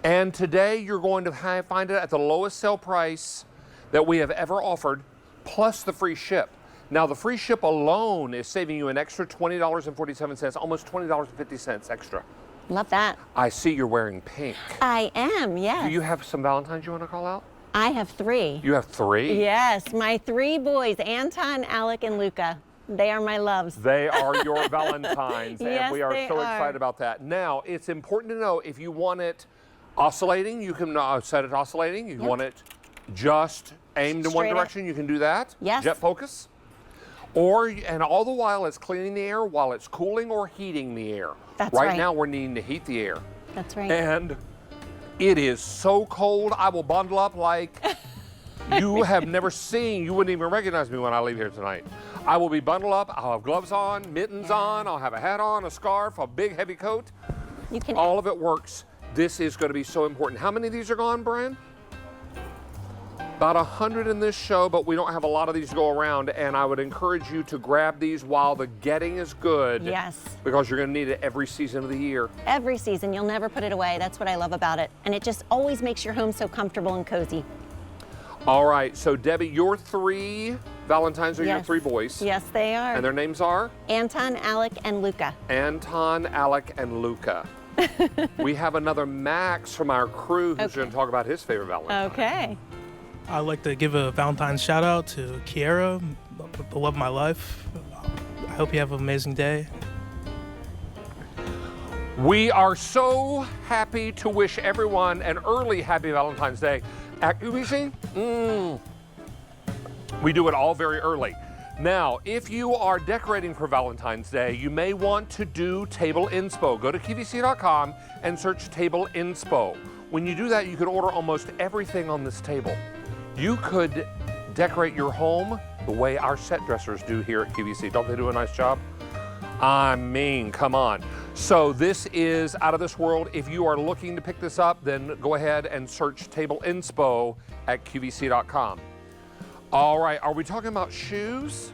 And today you're going to find it at the lowest sale price that we have ever offered, plus the free ship. Now the free ship alone is saving you an extra $20.47, almost $20.50 extra. Love that. I see you're wearing pink. I am, yes. Do you have some Valentines you want to call out? I have 3. You have 3? Yes, my 3 boys, Anton, Alec, and Luca. They are my loves. They are your Valentines, and Yes, we are they so are. excited about that. Now, it's important to know if you want it oscillating, you can set it oscillating. You want it just aimed in one Straight up. direction, you can do that. Yes. Jet focus. And all the while it's cleaning the air while it's cooling or heating the air. That's right. right. Now we're needing to heat the air. That's right. And it is so cold, I will bundle up like you have never seen. You wouldn't even recognize me when I leave here tonight. I will be bundled up. I'll have gloves on, mittens on. I'll have a hat on, a scarf, a big heavy coat. You can. All of it works. This is going to be so important. How many of these are gone, Brian? About 100 in this show, but we don't have a lot of these to go around, and I would encourage you to grab these while the getting is good. Yes. Because you're going to need it every season of the year. Every season, you'll never put it away. That's what I love about it. And it just always makes your home so comfortable and cozy. All right, so Debbie, your 3 Valentines are your Yes. 3 boys. Yes, they are. And their names are? Anton, Alec, and Luca. Anton, Alec, and Luca. We have another Max from our crew who's going to talk about his favorite Valentine. Okay. I'd like to give a Valentine's shout out to Kiera, the love of my life. I hope you have an amazing day. We are so happy to wish everyone an early happy Valentine's Day. At QVC, we do it all very early. Now, if you are decorating for Valentine's Day, you may want to do table inspo. Go to QVC.com and search table inspo. When you do that, you can order almost everything on this table. You could decorate your home the way our set dressers do here at QVC. Don't they do a nice job? I mean, come on. So this is out of this world. If you are looking to pick this up, then go ahead and search Table Inspo at QVC.com. All right, are we talking about shoes?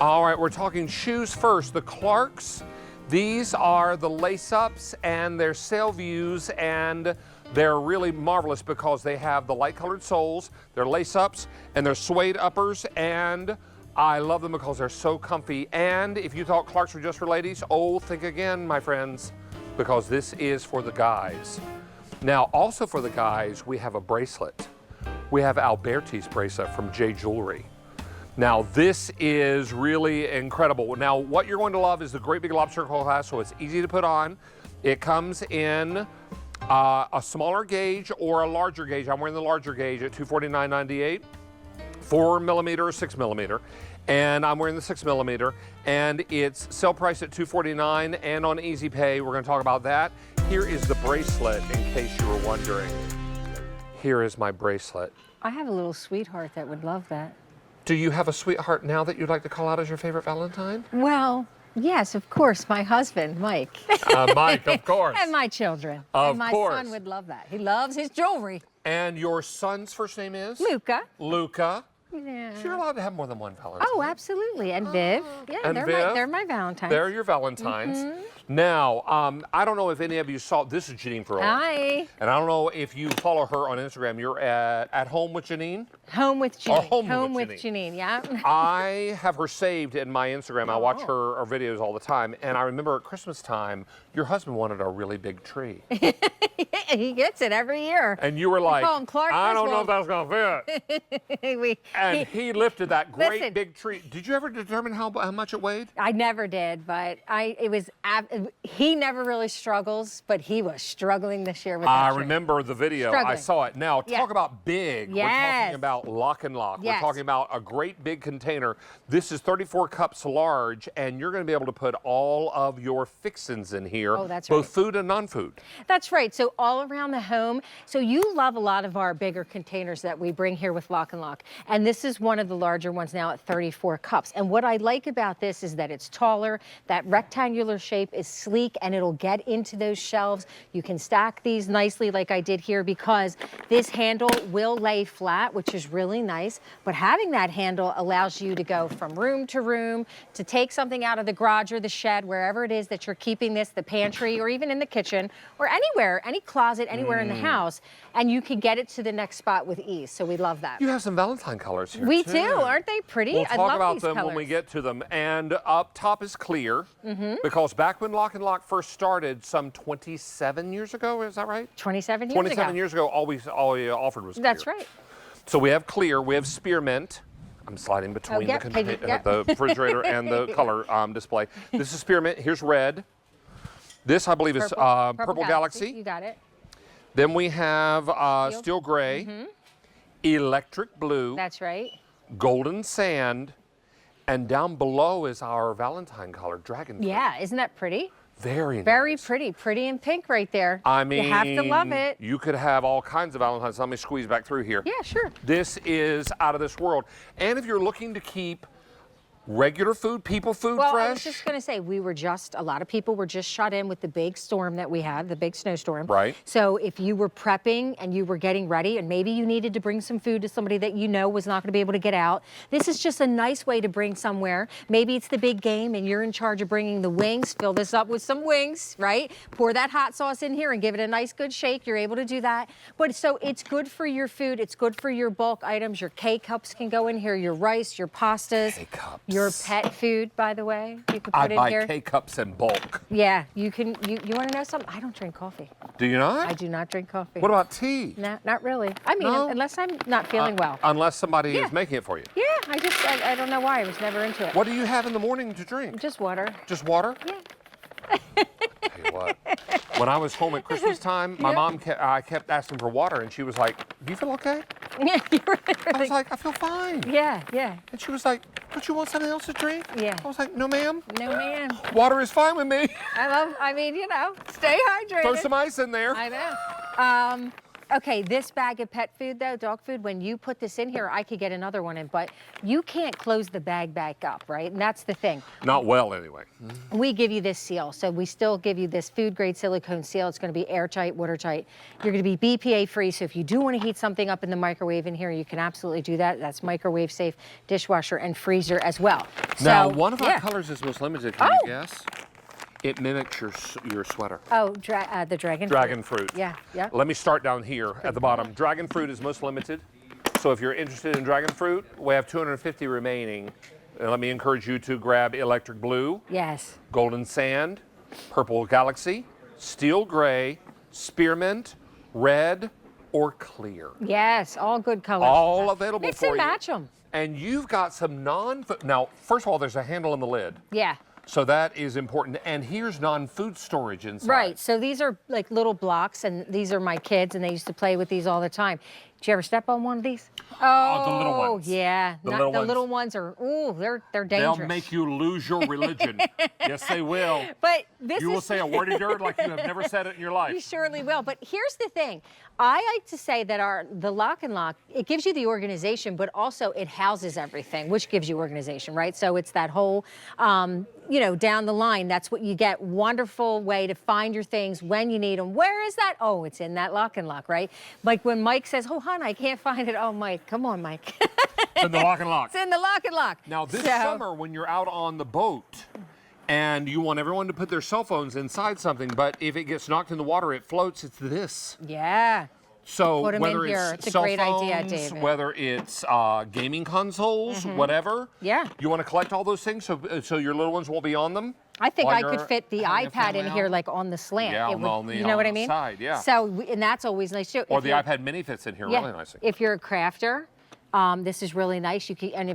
All right, we're talking shoes first. The Clarks, these are the lace-ups, and they're Sailviews, and they're really marvelous because they have the light-colored soles, they're lace-ups, and they're suede uppers, and I love them because they're so comfy. And if you thought Clarks were just for ladies, oh, think again, my friends, because this is for the guys. Now, also for the guys, we have a bracelet. We have Alberti's bracelet from J Jewelry. Now, this is really incredible. Now, what you're going to love is the great big lobster claw clasp, so it's easy to put on. It comes in a smaller gauge or a larger gauge. I'm wearing the larger gauge at $249.98. 4mm or 6mm, and I'm wearing the 6mm, and it's sale price at $249 and on Easy Pay. We're going to talk about that. Here is the bracelet, in case you were wondering. Here is my bracelet. I have a little sweetheart that would love that. Do you have a sweetheart now that you'd like to call out as your favorite Valentine? Well, yes, of course, my husband, Mike. Mike, of course. And my children. Of and my course. son would love that. He loves his jewelry. And your son's first name is? Luca. Luca. Yeah. So you're allowed to have more than one Valentine. Oh, absolutely. And Viv. Yeah, And they're Viv. my Valentines. They're your Valentines. Now, I don't know if any of you saw, this is Janine Ferrell. Hi. And I don't know if you follow her on Instagram. You're at Home with Janine? Home with Janine. Home with Janine, yeah. I have her saved in my Instagram. I watch her videos all the time. And I remember at Christmas time, your husband wanted a really big tree. He gets it every year. And you were like, call him Clark I don't know if Griswold. that's going to fit. And he lifted that great Listen. big tree. Did you ever determine how much it weighed? I never did, but he never really struggles, but he was struggling this year with that I tree. remember the video. I Struggling. saw it. Now, Yeah. talk about big. We're Yes. talking about LocknLock. We're Yes. talking about a great big container. This is 34 cups large, and you're going to be able to put all of your fixins in here. Oh, that's both right. food and non-food. That's right. So all around the home. So you love a lot of our bigger containers that we bring here with LocknLock. And this is one of the larger ones now at 34 cups. And what I like about this is that it's taller. That rectangular shape is sleek and it'll get into those shelves. You can stack these nicely like I did here because this handle will lay flat, which is really nice. But having that handle allows you to go from room to room, to take something out of the garage or the shed, wherever it is that you're keeping this, the pantry, or even in the kitchen, or anywhere, any closet, anywhere in the house, and you can get it to the next spot with ease. So we love that. You have some Valentine colors here, We too. do. Aren't they pretty? We'll I talk love about these them colors. when we get to them. And up top is clear, because back when LocknLock first started some 27 years ago, is that right? 27 years 27 ago. years ago, all we offered was clear. That's right. So we have clear, we have spearmint. I'm sliding between yep, the refrigerator and the color display. This is spearmint. Here's red. This, I believe, is Purple Galaxy. You got it. Then we have steel gray, electric blue, That's right. golden sand, and down below is our Valentine color, dragon fruit. Yeah, isn't that pretty? Very nice. Very pretty. Pretty in pink right there. I mean, you have to love it. You could have all kinds of Valentines. Let me squeeze back through here. Yeah, sure. This is out of this world. And if you're looking to keep regular food, people food Well, fresh. I was just going to say, a lot of people were just shut in with the big storm that we had, the big snowstorm. Right. So if you were prepping and you were getting ready and maybe you needed to bring some food to somebody that you know was not going to be able to get out, this is just a nice way to bring somewhere. Maybe it's the big game and you're in charge of bringing the wings. Fill this up with some wings, right? Pour that hot sauce in here and give it a nice good shake. You're able to do that. But so it's good for your food. It's good for your bulk items. Your K-cups can go in here, your rice, your pastas. K-cups. Your pet food, by the way, you could put I in buy here. K-cups in bulk. Yeah, you can. You want to know something? I don't drink coffee. Do you not? I do not drink coffee. What about tea? No, not really. I mean, No? unless I'm not feeling well. Unless somebody Yeah. is making it for you. Yeah, I don't know why. I was never into it. What do you have in the morning to drink? Just water. Just water? Yeah. Tell you what, when I was home at Christmas time, my mom I kept asking for water, and she was like, "Do you feel okay?" Yeah, you were I was like, "I feel fine." yeah, yeah. And she was like, "Don't you want something else to drink?" Yeah. I was like, "No, ma'am. No, man. Water is fine with me." I mean, stay hydrated. Throw some ice in there. I know. Okay, this bag of pet food, though, dog food, when you put this in here, I could get another one in, but you can't close the bag back up, right? And that's the thing. Not well, anyway. We give you this seal, so we still give you this food-grade silicone seal. It's going to be airtight, watertight. You're going to be BPA-free, so if you do want to heat something up in the microwave in here, you can absolutely do that. That's microwave-safe, dishwasher, and freezer as well. Now, So, one of our yeah. colors is most limited. Can you guess? It mimics your sweater. Oh, the dragon fruit. Dragon fruit. Yeah, yeah. Let me start down here at the bottom. Dragon fruit is most limited. So if you're interested in dragon fruit, we have 250 remaining. And let me encourage you to grab electric blue, Yes. golden sand, purple galaxy, steel gray, spearmint, red, or clear. Yes, all good colors. All available Mix for and you. match them. And you've got some now, first of all, there's a handle on the lid. Yeah. So that is important. And here's non-food storage inside. Right, so these are like little blocks, and these are my kids, and they used to play with these all the time. Did you ever step on one of these? Oh, the little ones. Yeah, The little ones are, ooh, they're dangerous. They'll make you lose your religion. Yes, they will. But this You will is say a word of dirt like you have never said it in your life. You surely will. But here's the thing. I like to say that the LocknLock, it gives you the organization, but also it houses everything, which gives you organization, right? So it's that whole, down the line, that's what you get. Wonderful way to find your things when you need them. Where is that? Oh, it's in that LocknLock, right? Like when Mike says, oh, hon, I can't find it. Oh, Mike, come on, Mike. It's in the LocknLock. It's in the LocknLock. Now, this summer, when you're out on the boat and you want everyone to put their cell phones inside something, but if it gets knocked in the water, it floats, it's this. Yeah. So Put 'em whether in here. it's It's a cell great idea, phones, David. whether it's gaming consoles, whatever. Yeah. You want to collect all those things so your little ones won't be on them? I think while I could you're fit the having a iPad in family here, out? like on the slant. Yeah, It on would, the- you know what I on the mean? side, yeah. So, and that's always nice too. Or If the you're- iPad mini fits in here Yeah. really nicely. If you're a crafter, this is really nice. You can, and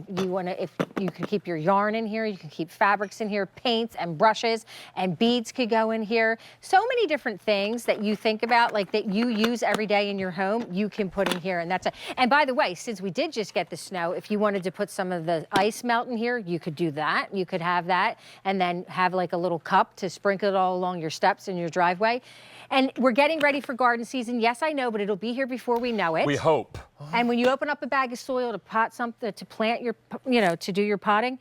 if you can keep your yarn in here, you can keep fabrics in here, paints and brushes, and beads could go in here. So many different things that you think about, like that you use every day in your home, you can put in here, and that's it. And by the way, since we did just get the snow, if you wanted to put some of the ice melt in here, you could do that. You could have that, and then have like a little cup to sprinkle it all along your steps in your driveway. And we're getting ready for garden season. Yes, I know, but it'll be here before we know it. We hope. And when you open up a bag of soil to pot something, to plant your, to do your potting,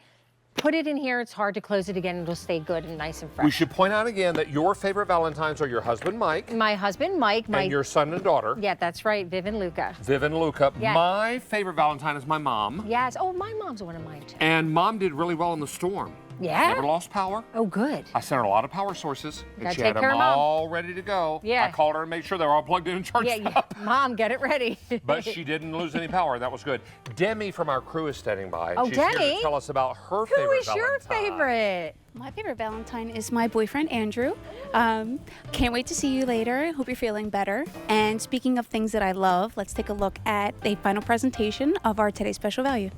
put it in here, it's hard to close it again. It'll stay good and nice and fresh. We should point out again that your favorite Valentines are your husband, Mike. My husband, Mike. And your son and daughter. Yeah, that's right, Viv and Luca. Viv and Luca. Yes. My favorite Valentine is my mom. Yes. Oh, my mom's one of mine too. And Mom did really well in the storm. Yeah? Never lost power. Oh, good. I sent her a lot of power sources, and Gotta she take had care them of Mom. all ready to go. Yeah. I called her and made sure they were all plugged in and charged up. Mom, get it ready. But she didn't lose any power. That was good. Demi from our crew is standing by. Oh, She's here Demi? to tell us about her Who favorite is your Valentine. favorite? My favorite Valentine is my boyfriend, Andrew. Can't wait to see you later. Hope you're feeling better. And speaking of things that I love, let's take a look at a final presentation of our Today's Special Value.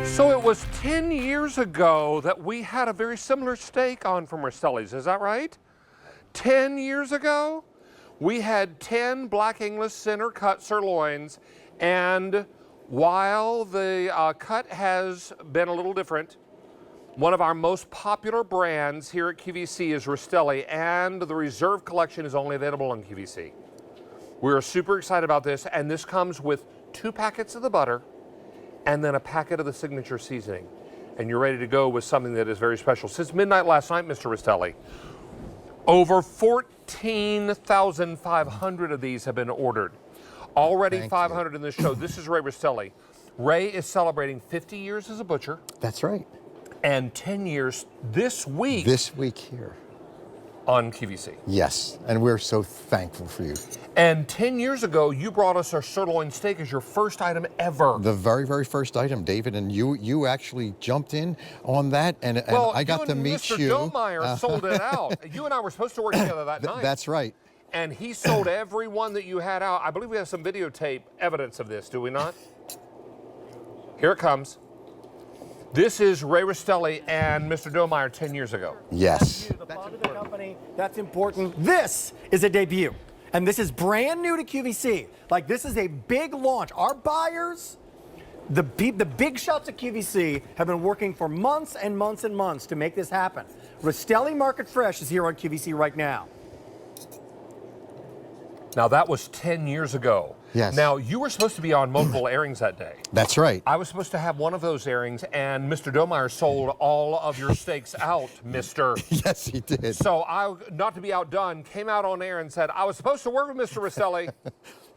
So it was 10 years ago that we had a very similar steak on from Rastelli's, is that right? 10 years ago? We had 10 Black English center cut sirloins, and while the cut has been a little different, one of our most popular brands here at QVC is Rastelli, and the Reserve Collection is only available on QVC. We're super excited about this, and this comes with 2 packets of the butter, and then a packet of the signature seasoning. And you're ready to go with something that is very special. Since midnight last night, Mr. Rastelli, over 14,500 of these have been ordered. Already Thank 500 you. in this show. This is Ray Rastelli. Ray is celebrating 50 years as a butcher That's right. and 10 years this week This week here. on QVC. Yes, and we're so thankful for you. And 10 years ago, you brought us our sirloin steak as your first item ever. The very, very first item, David, and you actually jumped in on that, and Well, I got you to and meet Mr. you. Domeyer sold it out. You and I were supposed to work together that night. That's right. And he sold every one that you had out. I believe we have some videotape evidence of this, do we not? Here it comes. This is Ray Rastelli and Mr. Domeyer 10 years ago. Yes. The father of the company, that's important. This is a debut, and this is brand new to QVC. Like, this is a big launch. Our buyers, the big shots at QVC have been working for months and months and months to make this happen. Rastelli Market Fresh is here on QVC right now. Now, that was 10 years ago. Yes. Now, you were supposed to be on multiple airings that day. That's right. I was supposed to have one of those airings, and Mr. Domeyer sold all of your steaks out, Mr. Yes, he did. So I, not to be outdone, came out on air and said, I was supposed to work with Mr. Rastelli,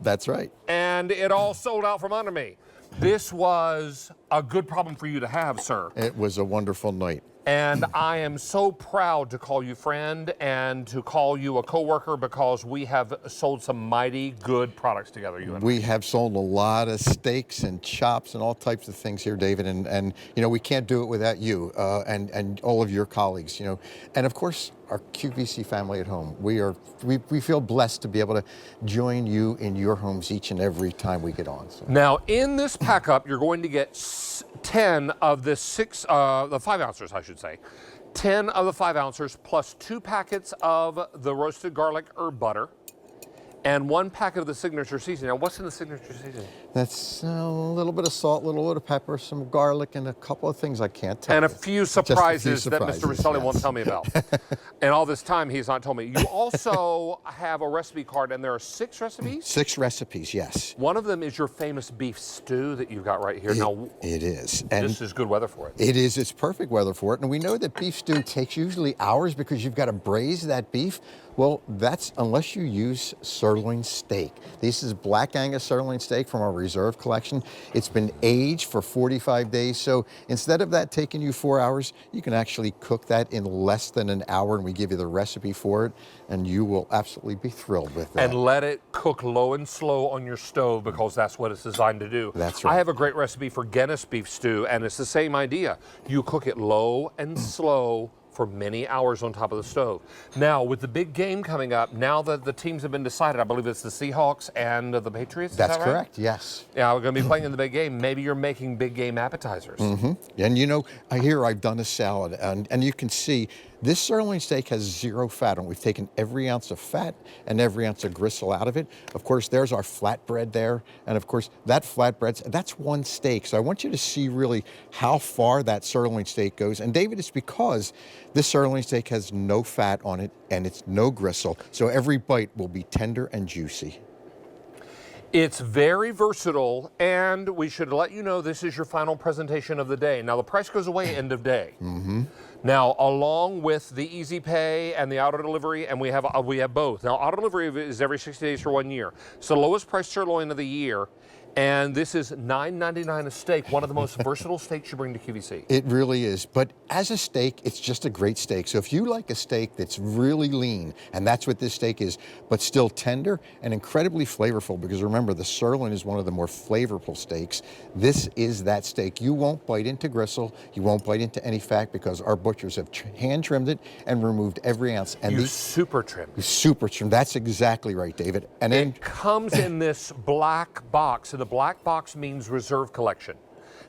That's right. and it all sold out from under me. This was a good problem for you to have, sir. It was a wonderful night. And I am so proud to call you friend and to call you a coworker because we have sold some mighty good products together, you and I. We have sold a lot of steaks and chops and all types of things here, David, and you know, we can't do it without you and all of your colleagues, you know, and of course our QVC family at home. We feel blessed to be able to join you in your homes each and every time we get on. So. Now, in this pack up, you're going to get 10 of the 5 ounces, I should say. 10 of the 5 ounces plus 2 packets of the roasted garlic herb butter and 1 packet of the signature seasoning. Now, what's in the signature seasoning? That's a little bit of salt, a little bit of pepper, some garlic, and a couple of things I can't tell And you. a few Just a few surprises that Mr. surprises, Rastelli won't yes. tell me about. And all this time, he's not told me. You also have a recipe card, and there are 6 recipes? 6 recipes, yes. One of them is your famous beef stew that you've got right here. Now, It is. And this is good weather for it. it is. It's perfect weather for it. And we know that beef stew takes usually hours because you've got to braise that beef. Well, that's unless you use sirloin steak. This is Black Angus sirloin steak from our Reserve Collection. It's been aged for 45 days. So instead of that taking you 4 hours, you can actually cook that in less than an hour. And we give you the recipe for it. And you will absolutely be thrilled with that. And let it cook low and slow on your stove because that's what it's designed to do. That's right. I have a great recipe for Guinness beef stew, and it's the same idea. You cook it low and slow for many hours on top of the stove. Now, with the big game coming up, now that the teams have been decided, I believe it's the Seahawks and the Patriots, is That's that right? correct, yes. Yeah, we're going to be playing in the big game. Maybe you're making big game appetizers. And you know, here I've done a salad, and you can see this sirloin steak has 0 fat on it. We've taken every ounce of fat and every ounce of gristle out of it. Of course, there's our flatbread there. And of course, that flatbread, that's 1 steak. So I want you to see really how far that sirloin steak goes. And David, it's because This sirloin steak has no fat on it, and it's no gristle, so every bite will be tender and juicy. It's very versatile, and we should let you know this is your final presentation of the day. Now, the price goes away end of day. Now, along with the Easy Pay and the auto delivery, and we have both. Now, auto delivery is every 60 days for 1 year. It's the lowest price sirloin of the year, and this is $9.99 a steak, one of the most versatile steaks you bring to QVC. It really is, but as a steak, it's just a great steak. So if you like a steak that's really lean, and that's what this steak is, but still tender and incredibly flavorful, because remember, the sirloin is one of the more flavorful steaks. This is that steak. You won't bite into gristle, you won't bite into any fat, because our butchers have hand trimmed it and removed every ounce. And You super trimmed. Super trimmed. That's exactly right, David. And then it comes in this black box, and the black box means reserve collection.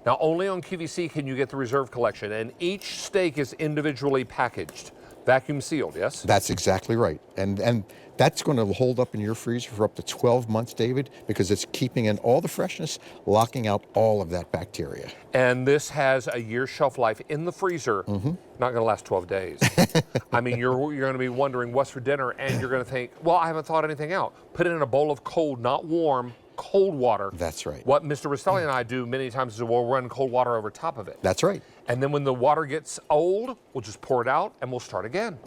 Now, only on QVC can you get the reserve collection, and each steak is individually packaged, vacuum sealed, yes? That's exactly right. And that's going to hold up in your freezer for up to 12 months, David, because it's keeping in all the freshness, locking out all of that bacteria. And this has a year's shelf life in the freezer, not going to last 12 days. I mean, you're going to be wondering what's for dinner, and you're going to think, well, I haven't thought anything out. Put it in a bowl of cold, not warm, cold water. That's right. What Mr. Rastelli and I do many times is we'll run cold water over top of it. That's right. And then when the water gets old, we'll just pour it out and we'll start again.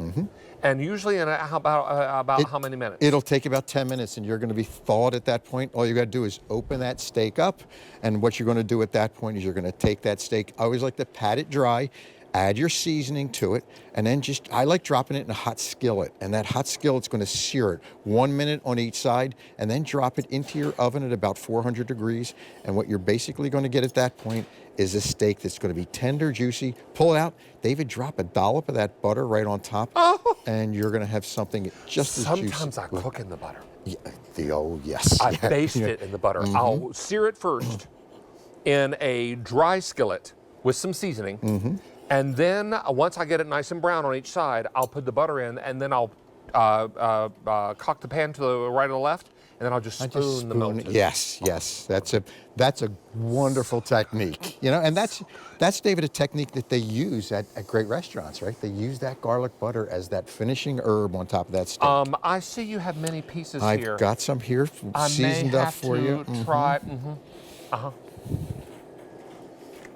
And usually in about how many minutes? It'll take about 10 minutes, and you're going to be thawed at that point. All you got to do is open that steak up, and what you're going to do at that point is you're going to take that steak. I always like to pat it dry, add your seasoning to it, and then I like dropping it in a hot skillet, and that hot skillet's going to sear it 1 minute on each side, and then drop it into your oven at about 400 degrees. And what you're basically going to get at that point is a steak that's going to be tender, juicy. Pull it out. David, drop a dollop of that butter right on top, and you're going to have something just as juicy. Sometimes I cook in the butter. Yeah, yes. I baste it in the butter. I'll sear it first in a dry skillet with some seasoning. And then once I get it nice and brown on each side, I'll put the butter in, and then I'll cock the pan to the right or the left, and then I'll just spoon the milk. Yes, that's a wonderful technique. You know, and that's David, a technique that they use at great restaurants, right? They use that garlic butter as that finishing herb on top of that steak. I see you have many pieces here. I've got some here seasoned up for you. I may have to try.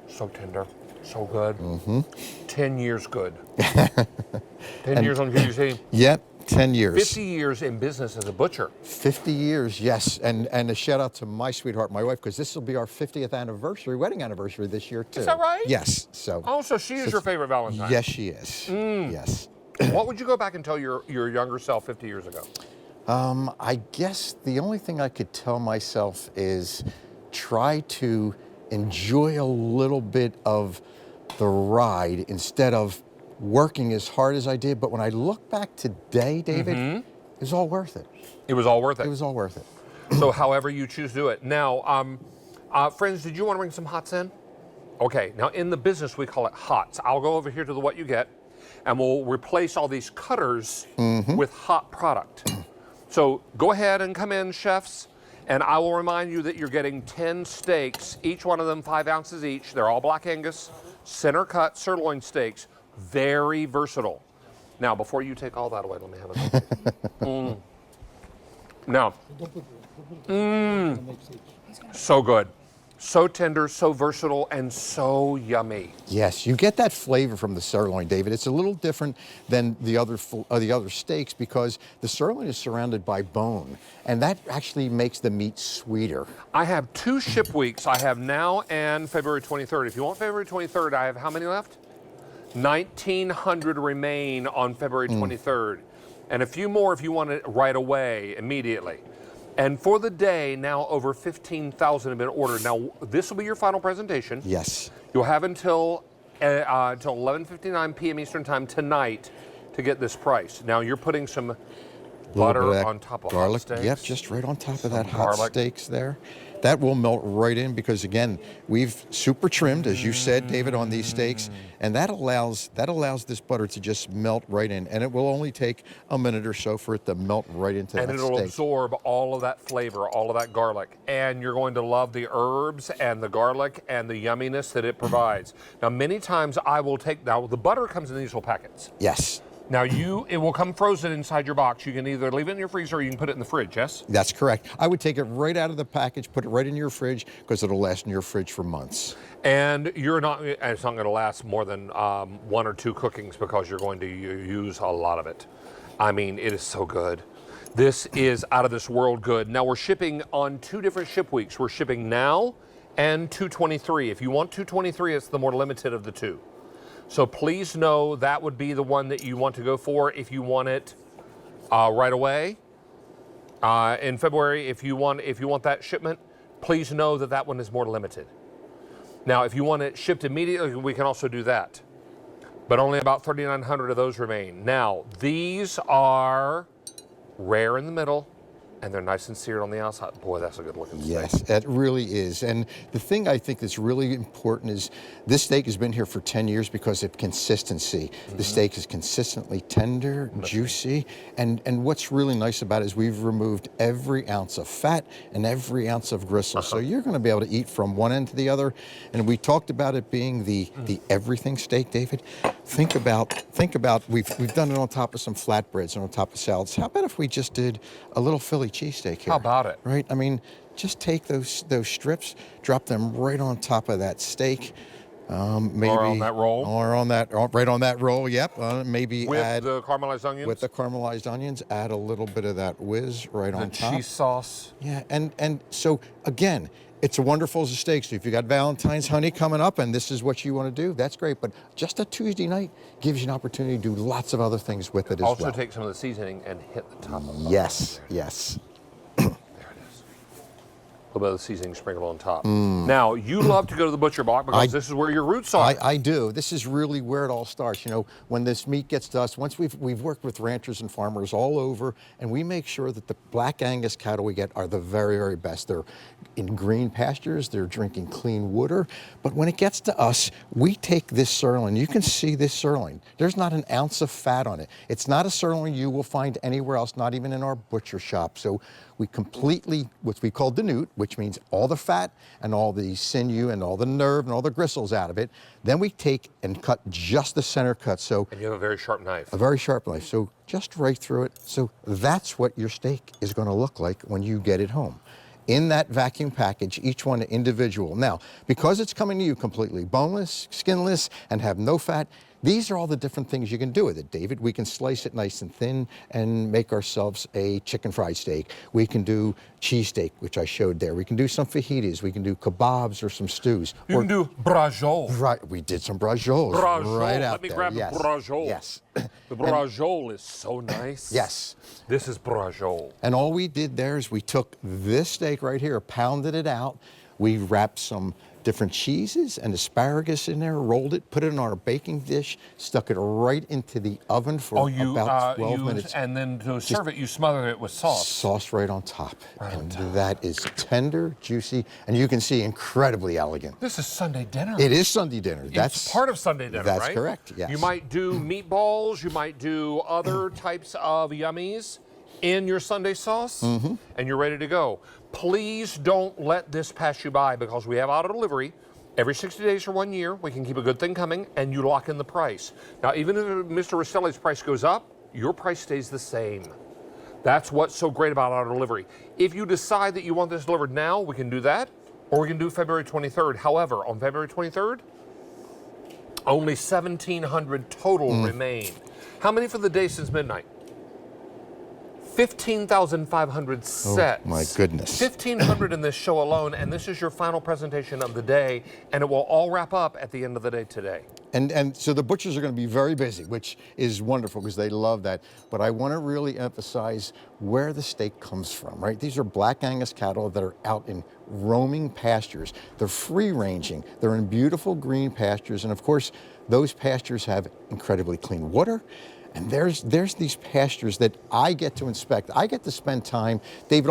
So tender. So good. 10 years good. 10 years on QVC. Yep, 10 years. 50 years in business as a butcher. 50 years, yes. And a shout out to my sweetheart, my wife, because this will be our 50th anniversary, wedding anniversary this year, too. Is that right? Yes. So she is your favorite Valentine. Yes, she is. Yes. What would you go back and tell your younger self 50 years ago? I guess the only thing I could tell myself is try to enjoy a little bit of the ride instead of working as hard as I did. But when I look back today, David, it was all worth it. It was all worth it. It was all worth it. So however you choose to do it. Now, friends, did you want to bring some hots in? Okay, now in the business we call it hots. I'll go over here to the what you get, and we'll replace all these cutters with hot product. So go ahead and come in, chefs, and I will remind you that you're getting 10 steaks, each one of them 5 ounces each. They're all black Angus, center cut sirloin steaks, very versatile. Now, before you take all that away, let me have it. Now, so good. So tender, so versatile, and so yummy. Yes, you get that flavor from the sirloin, David. It's a little different than the other steaks because the sirloin is surrounded by bone, and that actually makes the meat sweeter. I have 2 ship weeks. I have now and February 23rd. If you want February 23rd, I have how many left? 1,900 remain on February 23rd. And a few more if you want it right away, immediately. And for the day, now over 15,000 have been ordered. Now, this will be your final presentation. Yes. You'll have until 11:59 p.m. Eastern Time tonight to get this price. Now, you're putting some Butter on top of garlic. hot steaks. Yep, just right on top of that hot garlic. steaks there. That will melt right in because again, we've super trimmed, as you said, David, on these steaks, and that allows this butter to just melt right in, and it will only take a minute or so for it to melt right into that steak. And it'll absorb all of that flavor, all of that garlic, and you're going to love the herbs and the garlic and the yumminess that it provides. Now, many times I will now the butter comes in these little packets. Yes. Now it will come frozen inside your box. You can either leave it in your freezer or you can put it in the fridge, yes? That's correct. I would take it right out of the package, put it right in your fridge, because it'll last in your fridge for months. And it's not going to last more than 1 or 2 cookings because you're going to use a lot of it. I mean, it is so good. This is out of this world good. Now we're shipping on 2 different ship weeks. We're shipping now and 2/23. If you want 2/23, it's the more limited of the 2. So please know that would be the one that you want to go for if you want it right away. In February, if you want that shipment, please know that that one is more limited. Now, if you want it shipped immediately, we can also do that. But only about 3,900 of those remain. Now, these are rare in the middle, and they're nice and seared on the outside. Boy, that's a good looking steak. Yes, it really is. And the thing I think that's really important is this steak has been here for 10 years because of consistency. The steak is consistently tender, juicy, and what's really nice about it is we've removed every ounce of fat and every ounce of gristle. So you're going to be able to eat from one end to the other. And we talked about it being the everything steak, David. Think about we've done it on top of some flatbreads and on top of salads. How about if we just did a little Philly cheesesteak here? How about it? Right? I mean, just take those strips, drop them right on top of that steak. Maybe or on that roll. Or right on that roll, yep. Maybe with add the caramelized onions? With the caramelized onions, add a little bit of that whiz right on top. The cheese sauce. Yeah, and so again, it's a wonderful as a steak. So if you got Valentine's honey coming up and this is what you want to do, that's great. But just a Tuesday night gives you an opportunity to do lots of other things with it as well. Also take some of the seasoning and hit the top of it. Yes, yes. There it is. A little bit of the seasoning sprinkled on top. Now, you love to go to the butcher block because this is where your roots are. I do. This is really where it all starts. You know, when this meat gets to us, once we've worked with ranchers and farmers all over, and we make sure that the black Angus cattle we get are the very, very best. They're in green pastures, they're drinking clean water. But when it gets to us, we take this sirloin. You can see this sirloin. There's not an ounce of fat on it. It's not a sirloin you will find anywhere else, not even in our butcher shop. So we completely, what we call denute, which means all the fat and all the sinew and all the nerve and all the gristles out of it. Then we take and cut just the center cut. So and you have a very sharp knife. A very sharp knife. So just right through it. So that's what your steak is going to look like when you get it home. In that vacuum package, each one individual. Now, because it's coming to you completely boneless, skinless, and have no fat, these are all the different things you can do with it, David. We can slice it nice and thin and make ourselves a chicken fried steak. We can do cheesesteak, which I showed there. We can do some fajitas. We can do kebabs or some stews. You can do braciole. Right, we did some bracioles. Braciole. Right out Let me there. grab Yes. the braciole. Yes. The braciole is so nice. Yes. This is braciole. And all we did there is we took this steak right here, pounded it out. We wrapped some different cheeses and asparagus in there, rolled it, put it in our baking dish, stuck it right into the oven for about 12 minutes. And then to serve it, you smother it with sauce. Sauce right on top. And that is tender, juicy, and you can see incredibly elegant. This is Sunday dinner. It is Sunday dinner. It's part of Sunday dinner, right? That's correct, yes. You might do meatballs, you might do other types of yummies in your Sunday sauce, and you're ready to go. Please don't let this pass you by because we have auto delivery. Every 60 days for 1 year, we can keep a good thing coming and you lock in the price. Now, even if Mr. Rastelli's price goes up, your price stays the same. That's what's so great about auto delivery. If you decide that you want this delivered now, we can do that, or we can do February 23rd. However, on February 23rd, only 1,700 total remain. How many for the day since midnight? 15,500 sets. Oh, my goodness. 1,500 in this show alone, and this is your final presentation of the day, and it will all wrap up at the end of the day today. And so the butchers are going to be very busy, which is wonderful because they love that. But I want to really emphasize where the steak comes from, right? These are Black Angus cattle that are out in roaming pastures. They're free-ranging. They're in beautiful green pastures, and of course, those pastures have incredibly clean water. And there's these pastures that I get to inspect. I get to spend time, David,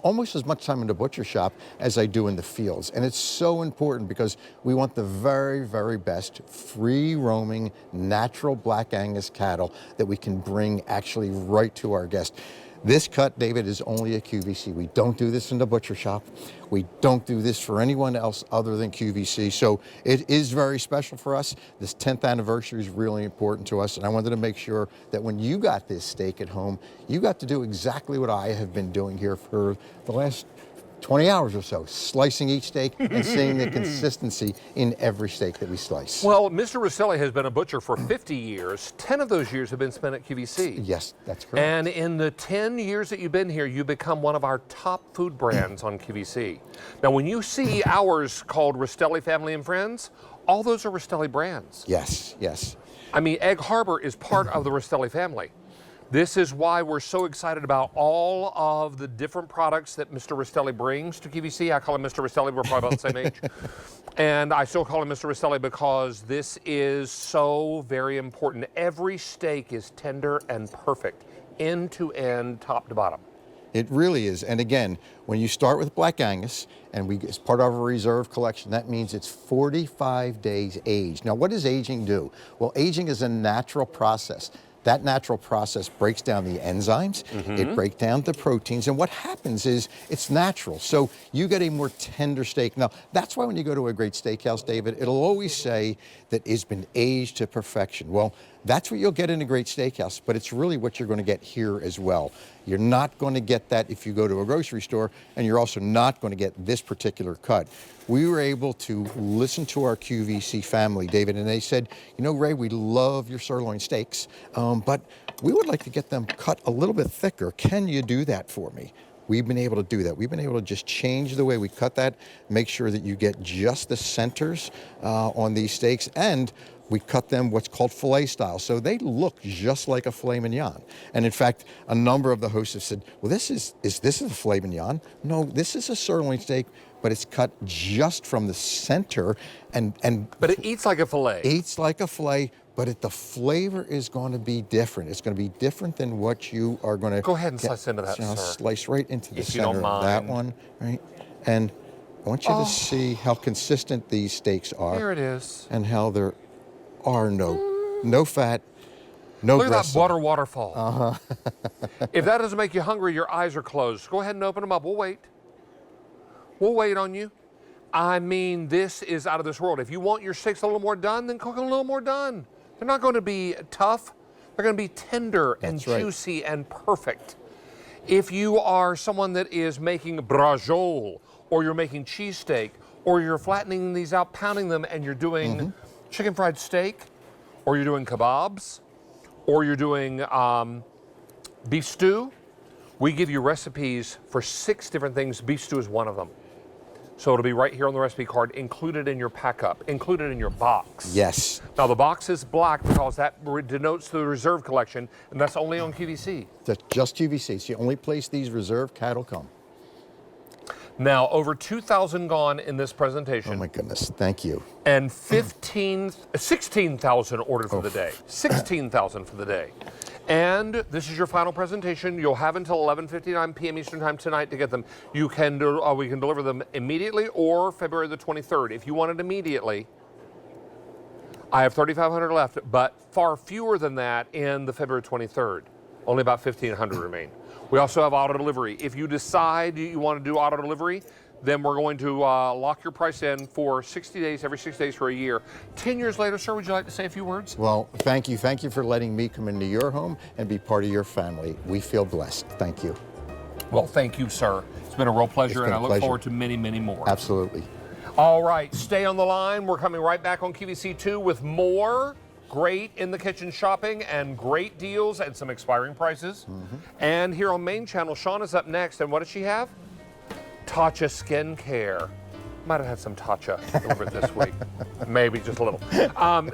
almost as much time in the butcher shop as I do in the fields. And it's so important because we want the very, very best free-roaming, natural Black Angus cattle that we can bring actually right to our guests. This cut, David, is only a QVC. We don't do this in the butcher shop. We don't do this for anyone else other than QVC. So it is very special for us. This 10th anniversary is really important to us. And I wanted to make sure that when you got this steak at home, you got to do exactly what I have been doing here for the last 20 hours or so, slicing each steak and seeing the consistency in every steak that we slice. Well, Mr. Rastelli has been a butcher for 50 years. 10 of those years have been spent at QVC. Yes, that's correct. And in the 10 years that you've been here, you become one of our top food brands on QVC. Now, when you see ours called Rastelli Family and Friends, all those are Rastelli brands. Yes, yes. I mean, Egg Harbor is part of the Rastelli family. This is why we're so excited about all of the different products that Mr. Rastelli brings to QVC. I call him Mr. Rastelli, we're probably about the same age. And I still call him Mr. Rastelli because this is so very important. Every steak is tender and perfect, end to end, top to bottom. It really is. And again, when you start with Black Angus, and it's part of our reserve collection, that means it's 45 days aged. Now, what does aging do? Well, aging is a natural process. That natural process breaks down the enzymes, it breaks down the proteins, and what happens is it's natural. So you get a more tender steak. Now, that's why when you go to a great steakhouse, David, it'll always say that it's been aged to perfection. Well, that's what you'll get in a great steakhouse, but it's really what you're going to get here as well. You're not going to get that if you go to a grocery store, and you're also not going to get this particular cut. We were able to listen to our QVC family, David, and they said, you know, Ray, we love your sirloin steaks, but we would like to get them cut a little bit thicker. Can you do that for me? We've been able to do that. We've been able to just change the way we cut that, make sure that you get just the centers on these steaks, and we cut them what's called filet style. So they look just like a filet mignon. And in fact, a number of the hosts have said, well, is this a filet mignon? No, this is a sirloin steak, but it's cut just from the center. But it eats like a filet. Eats like a filet, but the flavor is going to be different. It's going to be different than what you are going to Go ahead and slice into that, sir. Slice right into the If you don't center of that one, right? And I want you to see how consistent these steaks are. Here it is. And how there are no fat, no Look at gristle. that butter waterfall. If that doesn't make you hungry, your eyes are closed. Go ahead and open them up. We'll wait. We'll wait on you. I mean, this is out of this world. If you want your steaks a little more done, then cook them a little more done. They're not going to be tough. They're going to be tender and juicy and perfect. If you are someone that is making braciole, or you're making cheesesteak, or you're flattening these out, pounding them, and you're doing chicken fried steak, or you're doing kebabs, or you're doing beef stew, we give you recipes for 6 different things. Beef stew is one of them. So it'll be right here on the recipe card, included in your pack-up, included in your box. Yes. Now the box is black because that denotes the reserve collection, and that's only on QVC. That's just QVC. It's the only place these reserve cattle come. Now, over 2,000 gone in this presentation. Oh my goodness, thank you. And 16,000 ordered for the day. 16,000 for the day. And this is your final presentation. You'll have until 11:59 p.m. Eastern Time tonight to get them. You can we can deliver them immediately or February the 23rd. If you want it immediately, I have 3,500 left, but far fewer than that in the February 23rd. Only about 1,500 remain. We also have auto delivery. If you decide you want to do auto delivery, then we're going to lock your price in for 60 days, every 6 days for a year. 10 years later, sir, would you like to say a few words? Well, thank you. Thank you for letting me come into your home and be part of your family. We feel blessed. Thank you. Well, thank you, sir. It's been a real pleasure, and I look forward to many, many more. Absolutely. All right, stay on the line. We're coming right back on QVC2 with more great in the kitchen shopping and great deals and some expiring prices. And here on Main Channel, Sean is up next. And what does she have? Tatcha skincare. Might have had some Tatcha over it this week. Maybe just a little.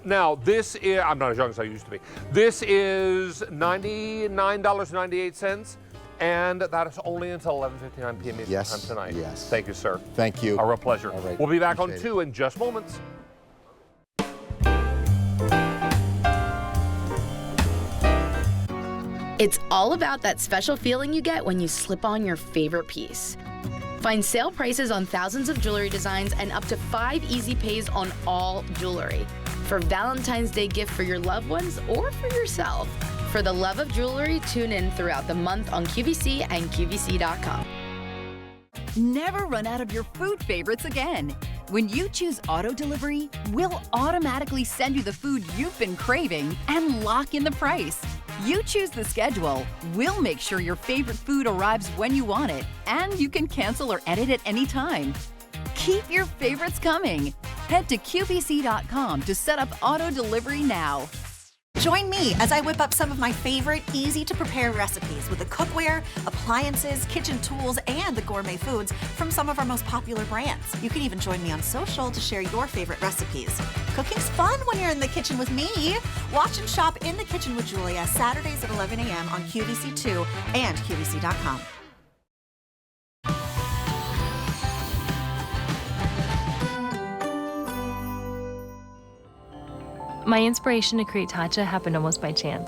Now, this is, I'm not as young as I used to be. This is $99.98. And that is only until 11:59 p.m. Eastern Yes, time tonight. yes. Thank you, sir. Thank you. A real pleasure. All right. We'll be back on Appreciate 2 in just moments. It's all about that special feeling you get when you slip on your favorite piece. Find sale prices on thousands of jewelry designs and up to 5 easy pays on all jewelry. For Valentine's Day gift for your loved ones or for yourself. For the love of jewelry, tune in throughout the month on QVC and QVC.com. Never run out of your food favorites again. When you choose auto delivery, we'll automatically send you the food you've been craving and lock in the price. You choose the schedule, we'll make sure your favorite food arrives when you want it, and you can cancel or edit at any time. Keep your favorites coming. Head to QVC.com to set up auto delivery now. Join me as I whip up some of my favorite easy-to-prepare recipes with the cookware, appliances, kitchen tools, and the gourmet foods from some of our most popular brands. You can even join me on social to share your favorite recipes. Cooking's fun when you're in the kitchen with me. Watch and shop In the Kitchen with Julia Saturdays at 11 a.m. on QVC2 and QVC.com. My inspiration to create Tatcha happened almost by chance.